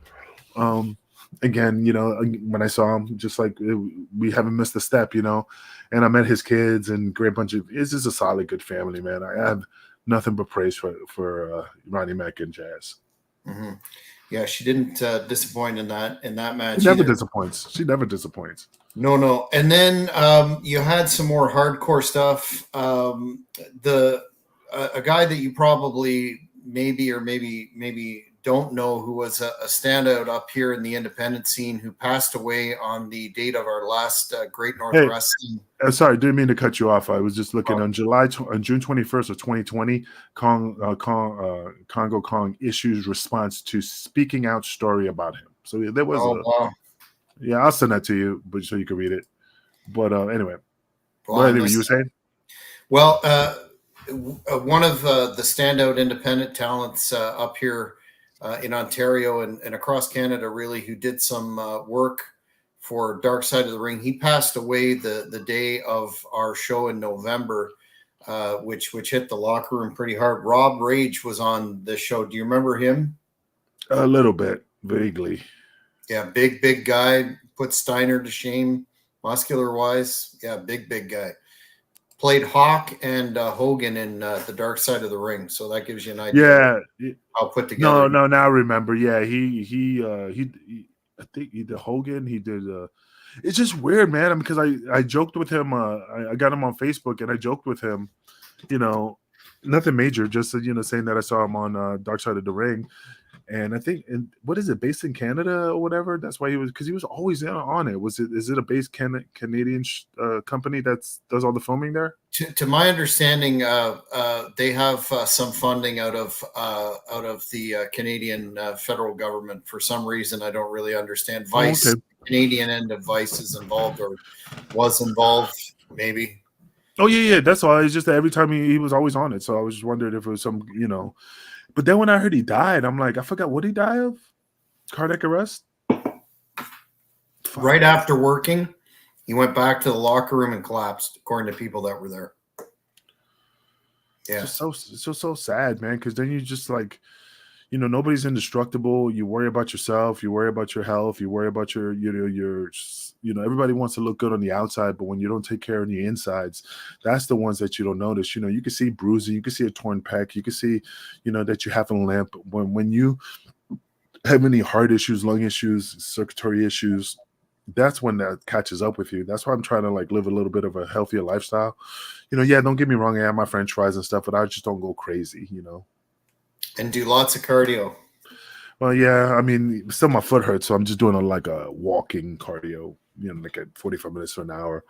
Again, when I saw him, just like we haven't missed a step, and I met his kids and great bunch of. It's just a solid, good family, man. I have nothing but praise for Ronnie Mack and Jazz. Mm-hmm. Yeah, she didn't disappoint in that match. She never disappoints. No. And then you had some more hardcore stuff. A guy that you probably maybe don't know, who was a standout up here in the independent scene, who passed away on the date of our last Great North Wrestling. Sorry, didn't mean to cut you off. I was just looking on June 21st of 2020. Congo Kong issues response to speaking out story about him. So there was wow. Yeah, I'll send that to you, but so you can read it. But anyway, what you were saying? Well, one of the standout independent talents up here in Ontario and across Canada, really, who did some work for Dark Side of the Ring. He passed away the day of our show in November, which hit the locker room pretty hard. Rob Rage was on the show. Do you remember him? A little bit, vaguely. Yeah, big guy. Put Steiner to shame, muscular wise. Yeah, big guy. Played Hawk and Hogan in the Dark Side of the Ring, so that gives you an idea Yeah. how put together. No. Now I remember. Yeah, he I think he did Hogan. He did. It's just weird, man. Because I joked with him. I got him on Facebook, and I joked with him. You know, nothing major. Just saying that I saw him on Dark Side of the Ring. And I think, what is it, based in Canada or whatever? That's why because he was always on it. Is it a based Canadian company that does all the filming there? To my understanding, they have some funding out of the Canadian federal government for some reason. I don't really understand. Vice, okay. Canadian end of Vice is involved or was involved, maybe. Oh yeah. That's all. It's just that every time he was always on it. So I was just wondering if it was some, But then when I heard he died, I'm like, I forgot what he died of. Cardiac arrest. Right after working, he went back to the locker room and collapsed, according to people that were there. Yeah, it's just so sad, man. Because then you just like, nobody's indestructible. You worry about yourself. You worry about your health. You worry about your everybody wants to look good on the outside, but when you don't take care of the insides, that's the ones that you don't notice. You can see bruising, you can see a torn pec, you can see, that you have a limp. When you have any heart issues, lung issues, circulatory issues, that's when that catches up with you. That's why I'm trying to like live a little bit of a healthier lifestyle. Yeah, don't get me wrong, I have my French fries and stuff, but I just don't go crazy, and do lots of cardio. Well, yeah, I mean, still my foot hurts, so I'm just doing a walking cardio, like at 45 minutes to an hour.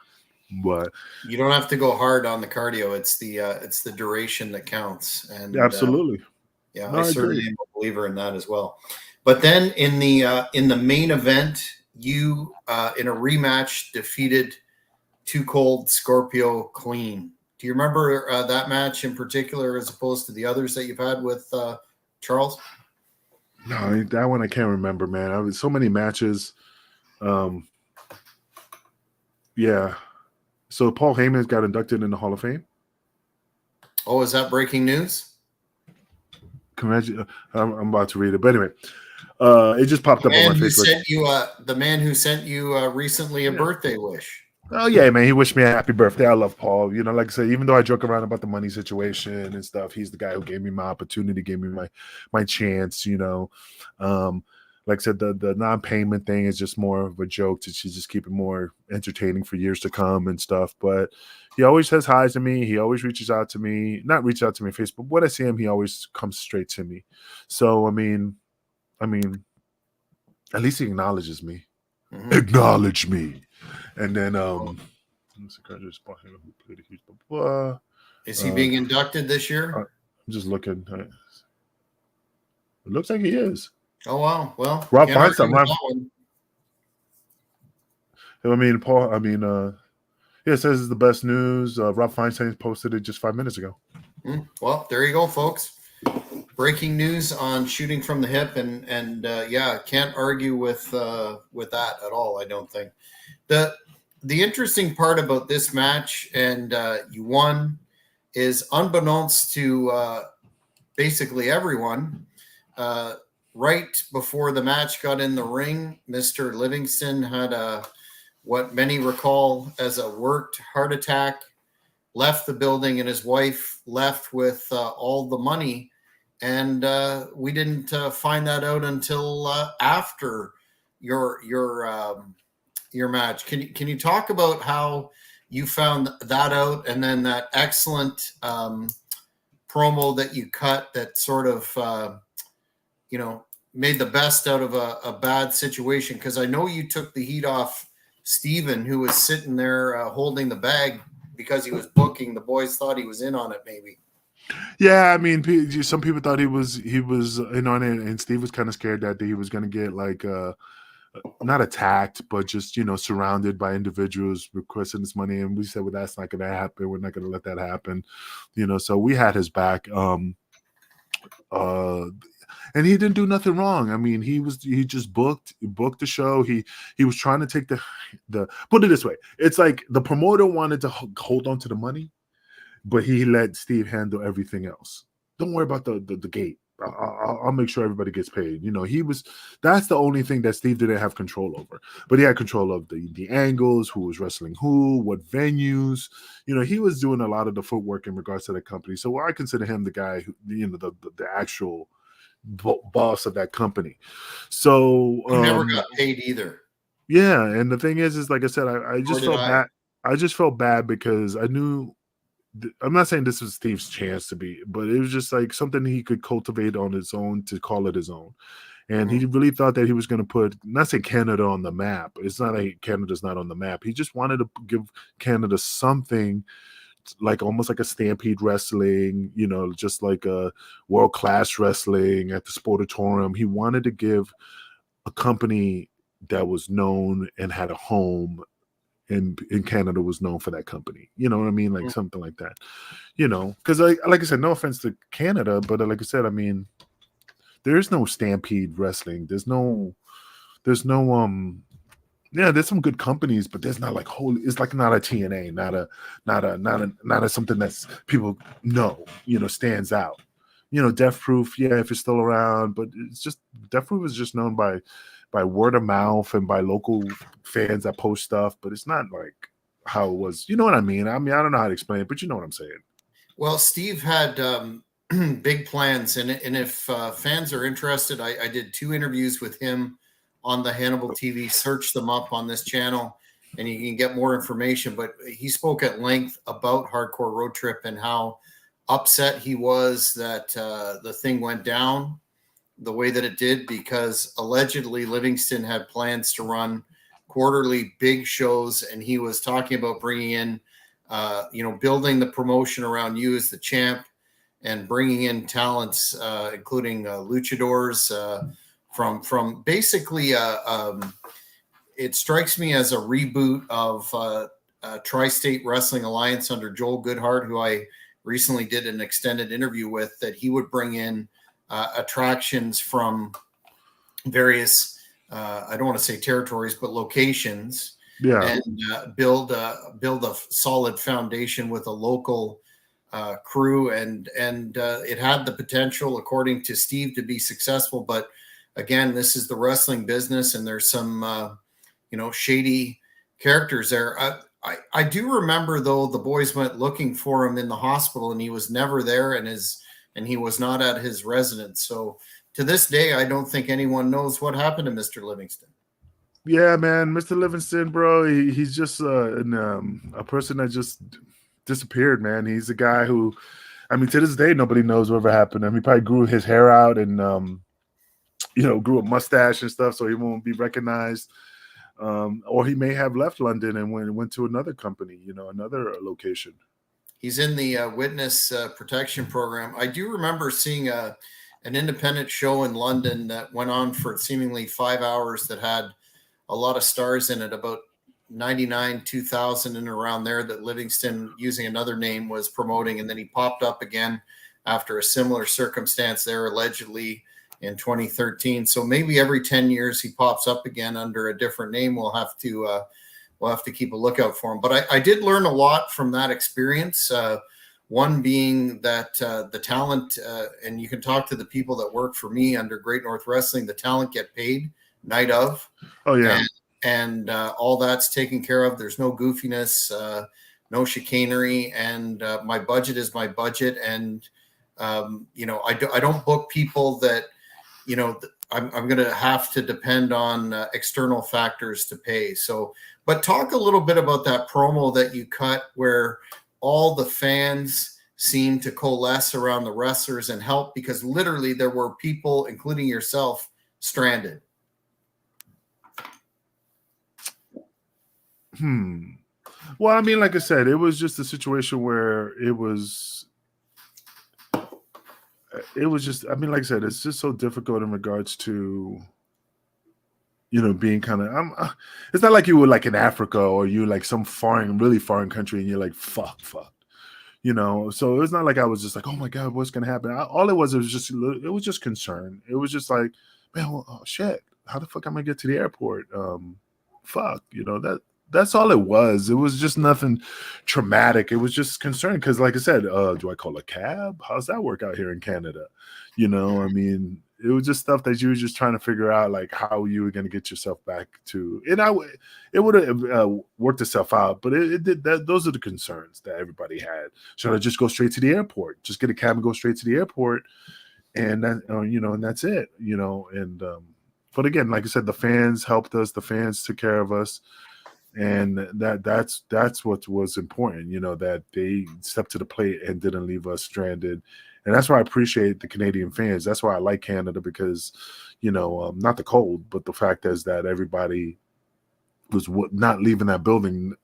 But you don't have to go hard on the cardio. It's the duration that counts. And absolutely, yeah, I certainly am a believer in that as well. But then in the main event, you in a rematch defeated Too Cold Scorpio clean. Do you remember that match in particular, as opposed to the others that you've had with Charles? No, that one I can't remember, man. I was so many matches. Yeah. So Paul Heyman got inducted in the Hall of Fame. Oh, is that breaking news? I'm about to read it, but anyway, it just popped up on my Facebook. The man who sent you recently a birthday wish. Oh yeah, man, he wished me a happy birthday. I love Paul. Like I said, even though I joke around about the money situation and stuff, he's the guy who gave me my opportunity, gave me my chance. Like I said, the non-payment thing is just more of a joke to just keep it more entertaining for years to come and stuff. But he always says hi to me. He always reaches out to me. Not reach out to me on Facebook. When I see him, he always comes straight to me. So I mean, at least he acknowledges me. Mm-hmm. Acknowledge me. And then is he being inducted this year? I'm just looking. It looks like he is. Oh wow! Well, Rob Feinstein. Paul. Yeah, it says it's the best news. Rob Feinstein posted it just 5 minutes ago. Well, there you go, folks. Breaking news on Shooting from the Hip, and yeah, can't argue with that at all. I don't think. The interesting part about this match, and you won, is unbeknownst to basically everyone. Right before the match got in the ring, Mr. Livingston had what many recall as a worked heart attack, left the building, and his wife left with all the money. And we didn't find that out until after your match. Can you talk about how you found that out, and then that excellent promo that you cut that sort of made the best out of a bad situation? Because I know you took the heat off Steven, who was sitting there holding the bag because he was booking. The boys thought he was in on it, maybe. Yeah, I mean, some people thought he was in on it, and Steve was kind of scared that he was going to get like not attacked, but just surrounded by individuals requesting this money. And we said, well, that's not going to happen. We're not going to let that happen. So we had his back. Uh, and he didn't do nothing wrong. I mean, he just booked the show. He was trying to take the put it this way. It's like the promoter wanted to hold on to the money, but he let Steve handle everything else. Don't worry about the gate. I'll make sure everybody gets paid. You know, that's the only thing that Steve didn't have control over. But he had control of the angles, who was wrestling who, what venues. You know, he was doing a lot of the footwork in regards to the company. So I consider him the guy who, you know, the actual boss of that company. So Who never got paid either. yeah, and the thing is like I said, I Or just did felt I? bad. I just felt bad because I knew I'm not saying this was Steve's chance to be, but it was just like something he could cultivate on his own to call it his own. And Mhm. he really thought that he was going to put, not say Canada on the map. It's not like Canada's not on the map. He just wanted to give Canada something like almost like a Stampede Wrestling, you know, just like a world class wrestling at the Sportatorium. He wanted to give a company that was known and had a home in Canada was known for that company. You know what I mean? Like Mhm. something like that. You know, because like I said, no offense to Canada, but like I said, I mean, there is no Stampede Wrestling. There's no yeah, there's some good companies, but there's not like holy. It's like not a TNA, not a something that's people know. You know, stands out. You know, Death Proof, yeah, if it's still around, but it's just Death Proof is just known by word of mouth and by local fans that post stuff, but it's not like how it was. You know what I mean? I mean, I don't know how to explain it, but you know what I'm saying. Well, Steve had big plans, and if fans are interested, I did 2 interviews with him on the Hannibal TV. Search them up on this channel, and you can get more information. But he spoke at length about Hardcore Road Trip and how upset he was that the thing went down the way that it did, because allegedly Livingston had plans to run quarterly big shows, and he was talking about bringing in, building the promotion around you as the champ, and bringing in talents, including luchadors from basically. It strikes me as a reboot of Tri-State Wrestling Alliance under Joel Goodhart, who I recently did an extended interview with. That he would bring in attractions from various, I don't want to say territories, but locations, Yeah, and build a solid foundation with a local crew, and it had the potential, according to Steve, to be successful. But again, this is the wrestling business, and there's some shady characters there. I do remember, though, the boys went looking for him in the hospital, and he was never there, and he was not at his residence. So to this day, I don't think anyone knows what happened to Mr. Livingston. yeah, man, Mr. Livingston, bro, he's just a person that just disappeared, man. He's a guy who, I mean, to this day, nobody knows whatever happened to him. He probably grew his hair out and grew a mustache and stuff, so he won't be recognized. Or he may have left London and went to another company, another location. He's in the witness protection program. I do remember seeing an independent show in London that went on for seemingly 5 hours, that had a lot of stars in it, about 99, 2000 and around there, that Livingston, using another name, was promoting. And then he popped up again after a similar circumstance there, allegedly in 2013. So maybe every 10 years he pops up again under a different name. We'll have to keep a lookout for him. But I did learn a lot from that experience. One being that the talent, and you can talk to the people that work for me under Great North Wrestling, the talent get paid night of, Oh yeah, and all that's taken care of. There's no goofiness, no chicanery, and my budget is my budget. And I don't book people that I'm going to have to depend on external factors to pay. So, but talk a little bit about that promo that you cut, where all the fans seemed to coalesce around the wrestlers and help, because literally there were people, including yourself, stranded. Well, I mean, like I said, it was just a situation where it was just, I mean, like I said, it's just so difficult in regards to being kind of, it's not like you were like in Africa or you like some foreign, really foreign country and you're like fuck. So it was not like I was just like, oh my God, what's going to happen? All it was just concern. It was just like, man, well, oh shit, how the fuck am I going to get to the airport? Fuck, that's all it was. It was just nothing traumatic. It was just concern. Cause like I said, do I call a cab? How's that work out here in Canada? I mean, it was just stuff that you were just trying to figure out, like how you were going to get yourself back to. And it would have worked itself out, but it did that. Those are the concerns that everybody had. Should I just go straight to the airport? Just get a cab and go straight to the airport, and that, and that's it. And but again, like I said, the fans helped us. The fans took care of us, and that's what was important. That they stepped to the plate and didn't leave us stranded. And that's why I appreciate the Canadian fans. That's why I like Canada, because, not the cold, but the fact is that everybody was not leaving that building,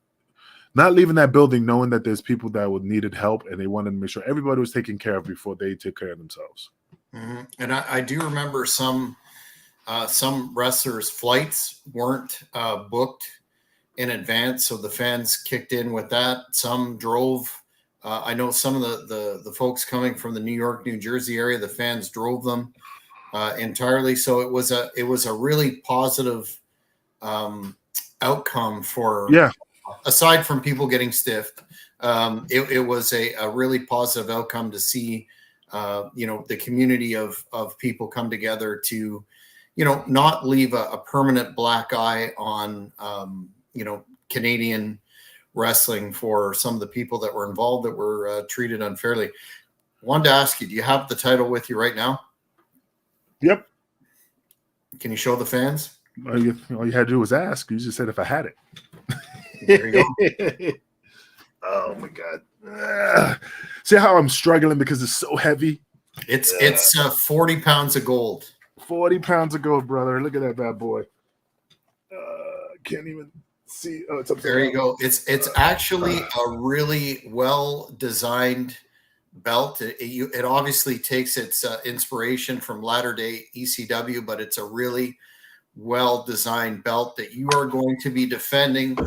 knowing that there's people that needed help, and they wanted to make sure everybody was taken care of before they took care of themselves. Mm-hmm. And I do remember some wrestlers' flights weren't booked in advance, so the fans kicked in with that. Some drove. I know some of the folks coming from the New York, New Jersey area, the fans drove them entirely. So it was a really positive outcome for, aside from people getting stiffed. It was a really positive outcome to see, the community of people come together to, not leave a permanent black eye on, Canadian wrestling for some of the people that were involved that were treated unfairly. Wanted to ask you, do you have the title with you right now? Yep. Can you show the fans? All you had to do was ask. You just said if I had it. There you go. Oh my God. See how I'm struggling because it's so heavy? It's 40 pounds of gold. 40 pounds of gold, brother. Look at that bad boy. Can't even see. Oh, it's up there. You go. It's actually a really well designed belt. It obviously takes its inspiration from latter day ECW, but it's a really well designed belt that you are going to be defending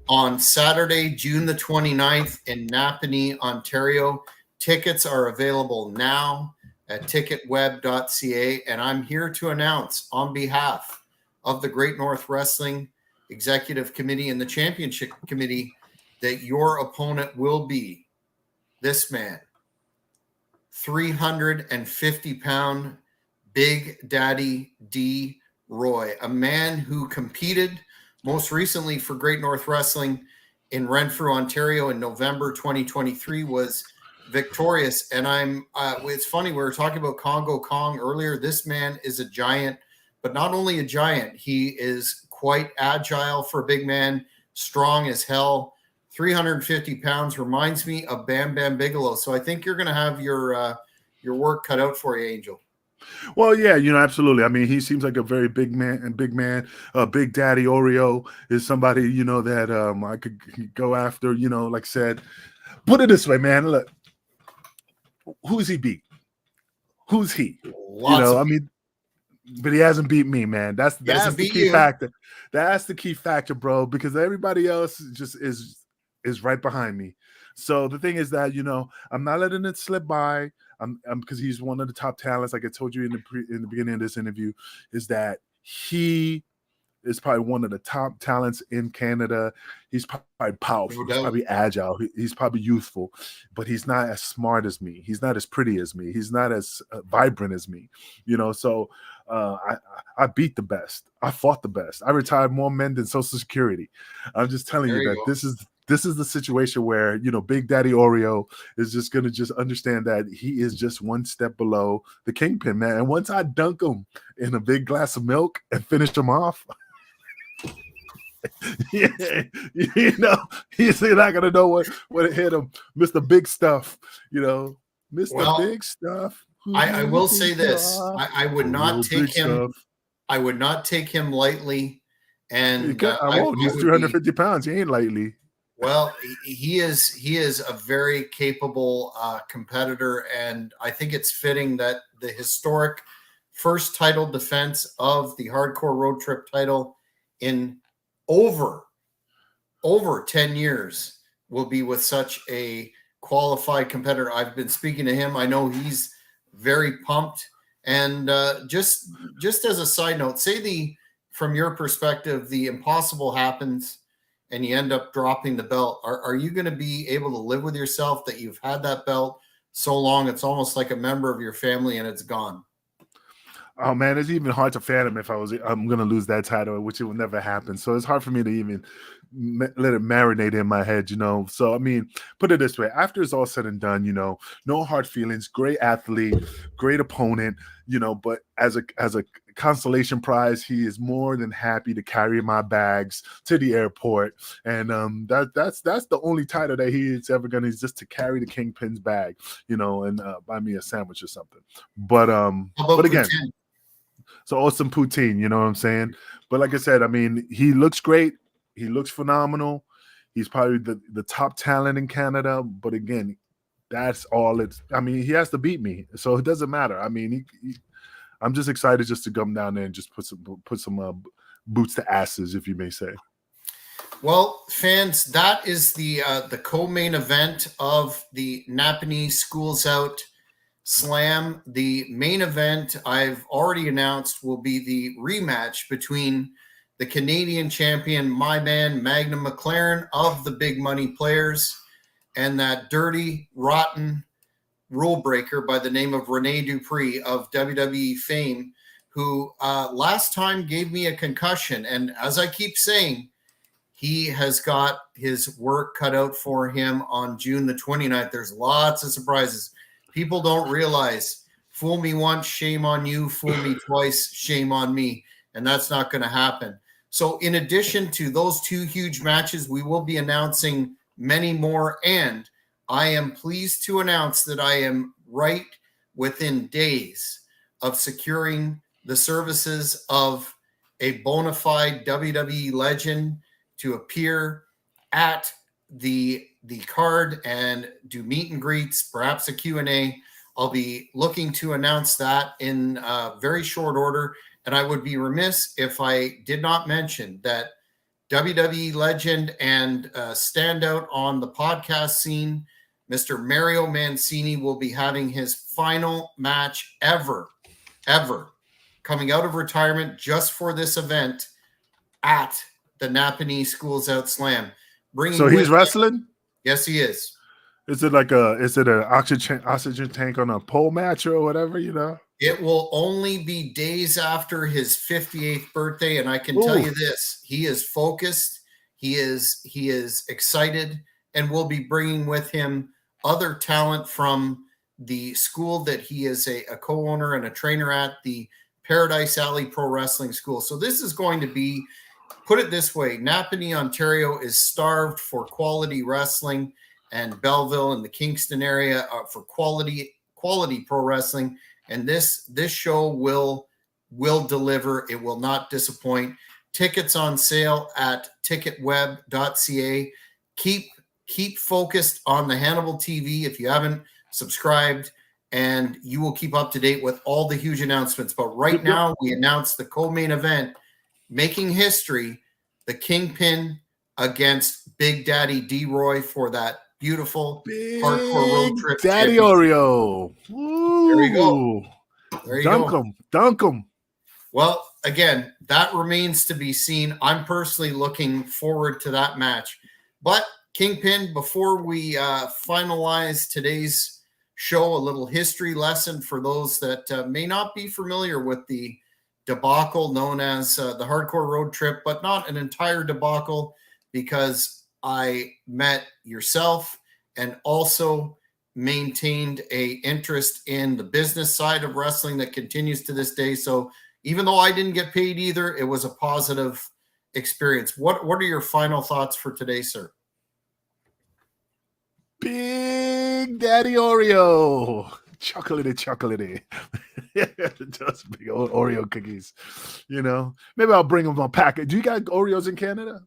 on Saturday, June the 29th in Napanee, Ontario. Tickets are available now at ticketweb.ca, and I'm here to announce on behalf of the Great North Wrestling Executive Committee and the Championship Committee that your opponent will be this man, 350-pound Big Daddy D. Roy, a man who competed most recently for Great North Wrestling in Renfrew, Ontario in November 2023, was victorious. And it's funny, we were talking about Congo Kong earlier. This man is a giant, but not only a giant, he is quite agile for a big man, strong as hell. 350 pounds reminds me of Bam Bam Bigelow. So I think you're going to have your work cut out for you, Angel. Well, yeah, absolutely. I mean, he seems like a very big man. Big Daddy Oreo is somebody, that I could go after, like I said. Put it this way, man. Look, who's he beat? Who's he? I mean, but he hasn't beat me, man. That's the key factor. That's the key factor, bro, because everybody else just is right behind me. So the thing is that, I'm not letting it slip by. I'm because he's one of the top talents. Like I told you in the beginning of this interview, is that he is probably one of the top talents in Canada. He's probably powerful. He's probably agile. He's probably youthful, but he's not as smart as me. He's not as pretty as me. He's not as vibrant as me. So I beat the best. I fought the best. I retired more men than Social Security. I'm just telling you that this is the situation where, Big Daddy Oreo is just going to just understand that he is just one step below the Kingpin, man. And once I dunk him in a big glass of milk and finish him off, yeah, he's not going to know what hit him. Mr. Big Stuff, Mr. Big Stuff. I will say this. I would not take him. I would not take him lightly. And I won't. He's 350 pounds. He ain't lightly. Well, he is a very capable competitor, and I think it's fitting that the historic first title defense of the Hardcore Road Trip title in over 10 years will be with such a qualified competitor. I've been speaking to him. I know he's very pumped. And just as a side note, say from your perspective, the impossible happens and you end up dropping the belt. Are you going to be able to live with yourself that you've had that belt so long? It's almost like a member of your family and it's gone. Oh man, it's even hard to fathom if I'm gonna lose that title, which it will never happen. So it's hard for me to even let it marinate in my head, So I mean, put it this way: after it's all said and done, no hard feelings. Great athlete, great opponent, But as a consolation prize, he is more than happy to carry my bags to the airport, and that's the only title that he is ever gonna, is just to carry the Kingpin's bag, and buy me a sandwich or something. But again. Poutine? So awesome poutine, you know what I'm saying? But like I said, I mean, he looks great. He looks phenomenal. He's probably the top talent in Canada. But again, that's all I mean, he has to beat me. So it doesn't matter. I mean, I'm just excited just to come down there and just put some boots to asses, if you may say. Well, fans, that is the co-main event of the Napanee Schools Out Slam. The main event I've already announced will be the rematch between the Canadian champion, my man, Magnum McLaren of the Big Money Players, and that dirty, rotten rule breaker by the name of Rene Dupree of WWE fame, who last time gave me a concussion. And as I keep saying, he has got his work cut out for him on June the 29th. There's lots of surprises. People don't realize, fool me once, shame on you. Fool me twice, shame on me. And that's not going to happen. So in addition to those two huge matches, we will be announcing many more. And I am pleased to announce that I am right within days of securing the services of a bona fide WWE legend to appear at the card and do meet and greets, perhaps a Q&A. I'll be looking to announce that in very short order. And I would be remiss if I did not mention that WWE legend and standout on the podcast scene, Mr. Mario Mancini, will be having his final match ever, coming out of retirement just for this event at the Napanee Schools Out Slam. So he's wrestling? Yes, he is. Is it an oxygen tank on a pole match or whatever, It will only be days after his 58th birthday, and I can tell you this: he is focused, he is excited, and will be bringing with him other talent from the school that he is a co-owner and a trainer at, the Paradise Alley Pro Wrestling School. So this is going to be, put it this way, Napanee, Ontario is starved for quality wrestling, and Belleville and the Kingston area for quality pro wrestling. And this show will deliver. It will not disappoint. Tickets on sale at ticketweb.ca. Keep focused on the Hannibal TV if you haven't subscribed, and you will keep up to date with all the huge announcements. But right now, we announced the co-main event, making history, the Kingpin against Big Daddy D-Roy for that beautiful hardcore road trip. Daddy Oreo. Ooh. There you go. There you go. Dunk him. Well, again, that remains to be seen. I'm personally looking forward to that match. But Kingpin, before we finalize today's show, a little history lesson for those that may not be familiar with the debacle known as the hardcore road trip, but not an entire debacle, because I met yourself and also maintained a interest in the business side of wrestling that continues to this day. So even though I didn't get paid either, it was a positive experience. What are your final thoughts for today, sir? Big Daddy Oreo. Chocolatey. Just big old Oreo cookies. Maybe I'll bring them a packet. Do you got Oreos in Canada?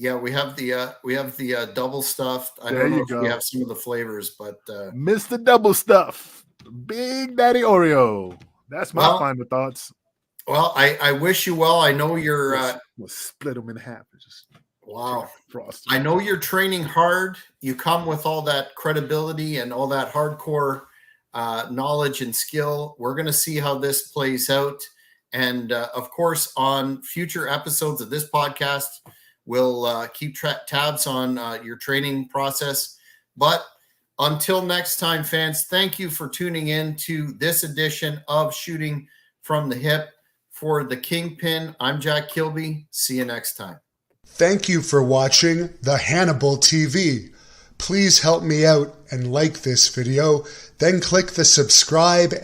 Yeah, we have the double stuffed. I don't know if we have some of the flavors, but Mr. Double Stuff, Big Daddy Oreo. That's my final thoughts. Well, I wish you well. I know you're. We'll split them in half. Wow. Frost. I know you're training hard. You come with all that credibility and all that hardcore knowledge and skill. We're going to see how this plays out. And of course, on future episodes of this podcast, we'll keep tabs on your training process. But until next time, fans, thank you for tuning in to this edition of Shooting from the Hip. For the Kingpin, I'm Jack Kilby. See you next time. Thank you for watching the Hannibal TV. Please help me out and like this video, then click the subscribe and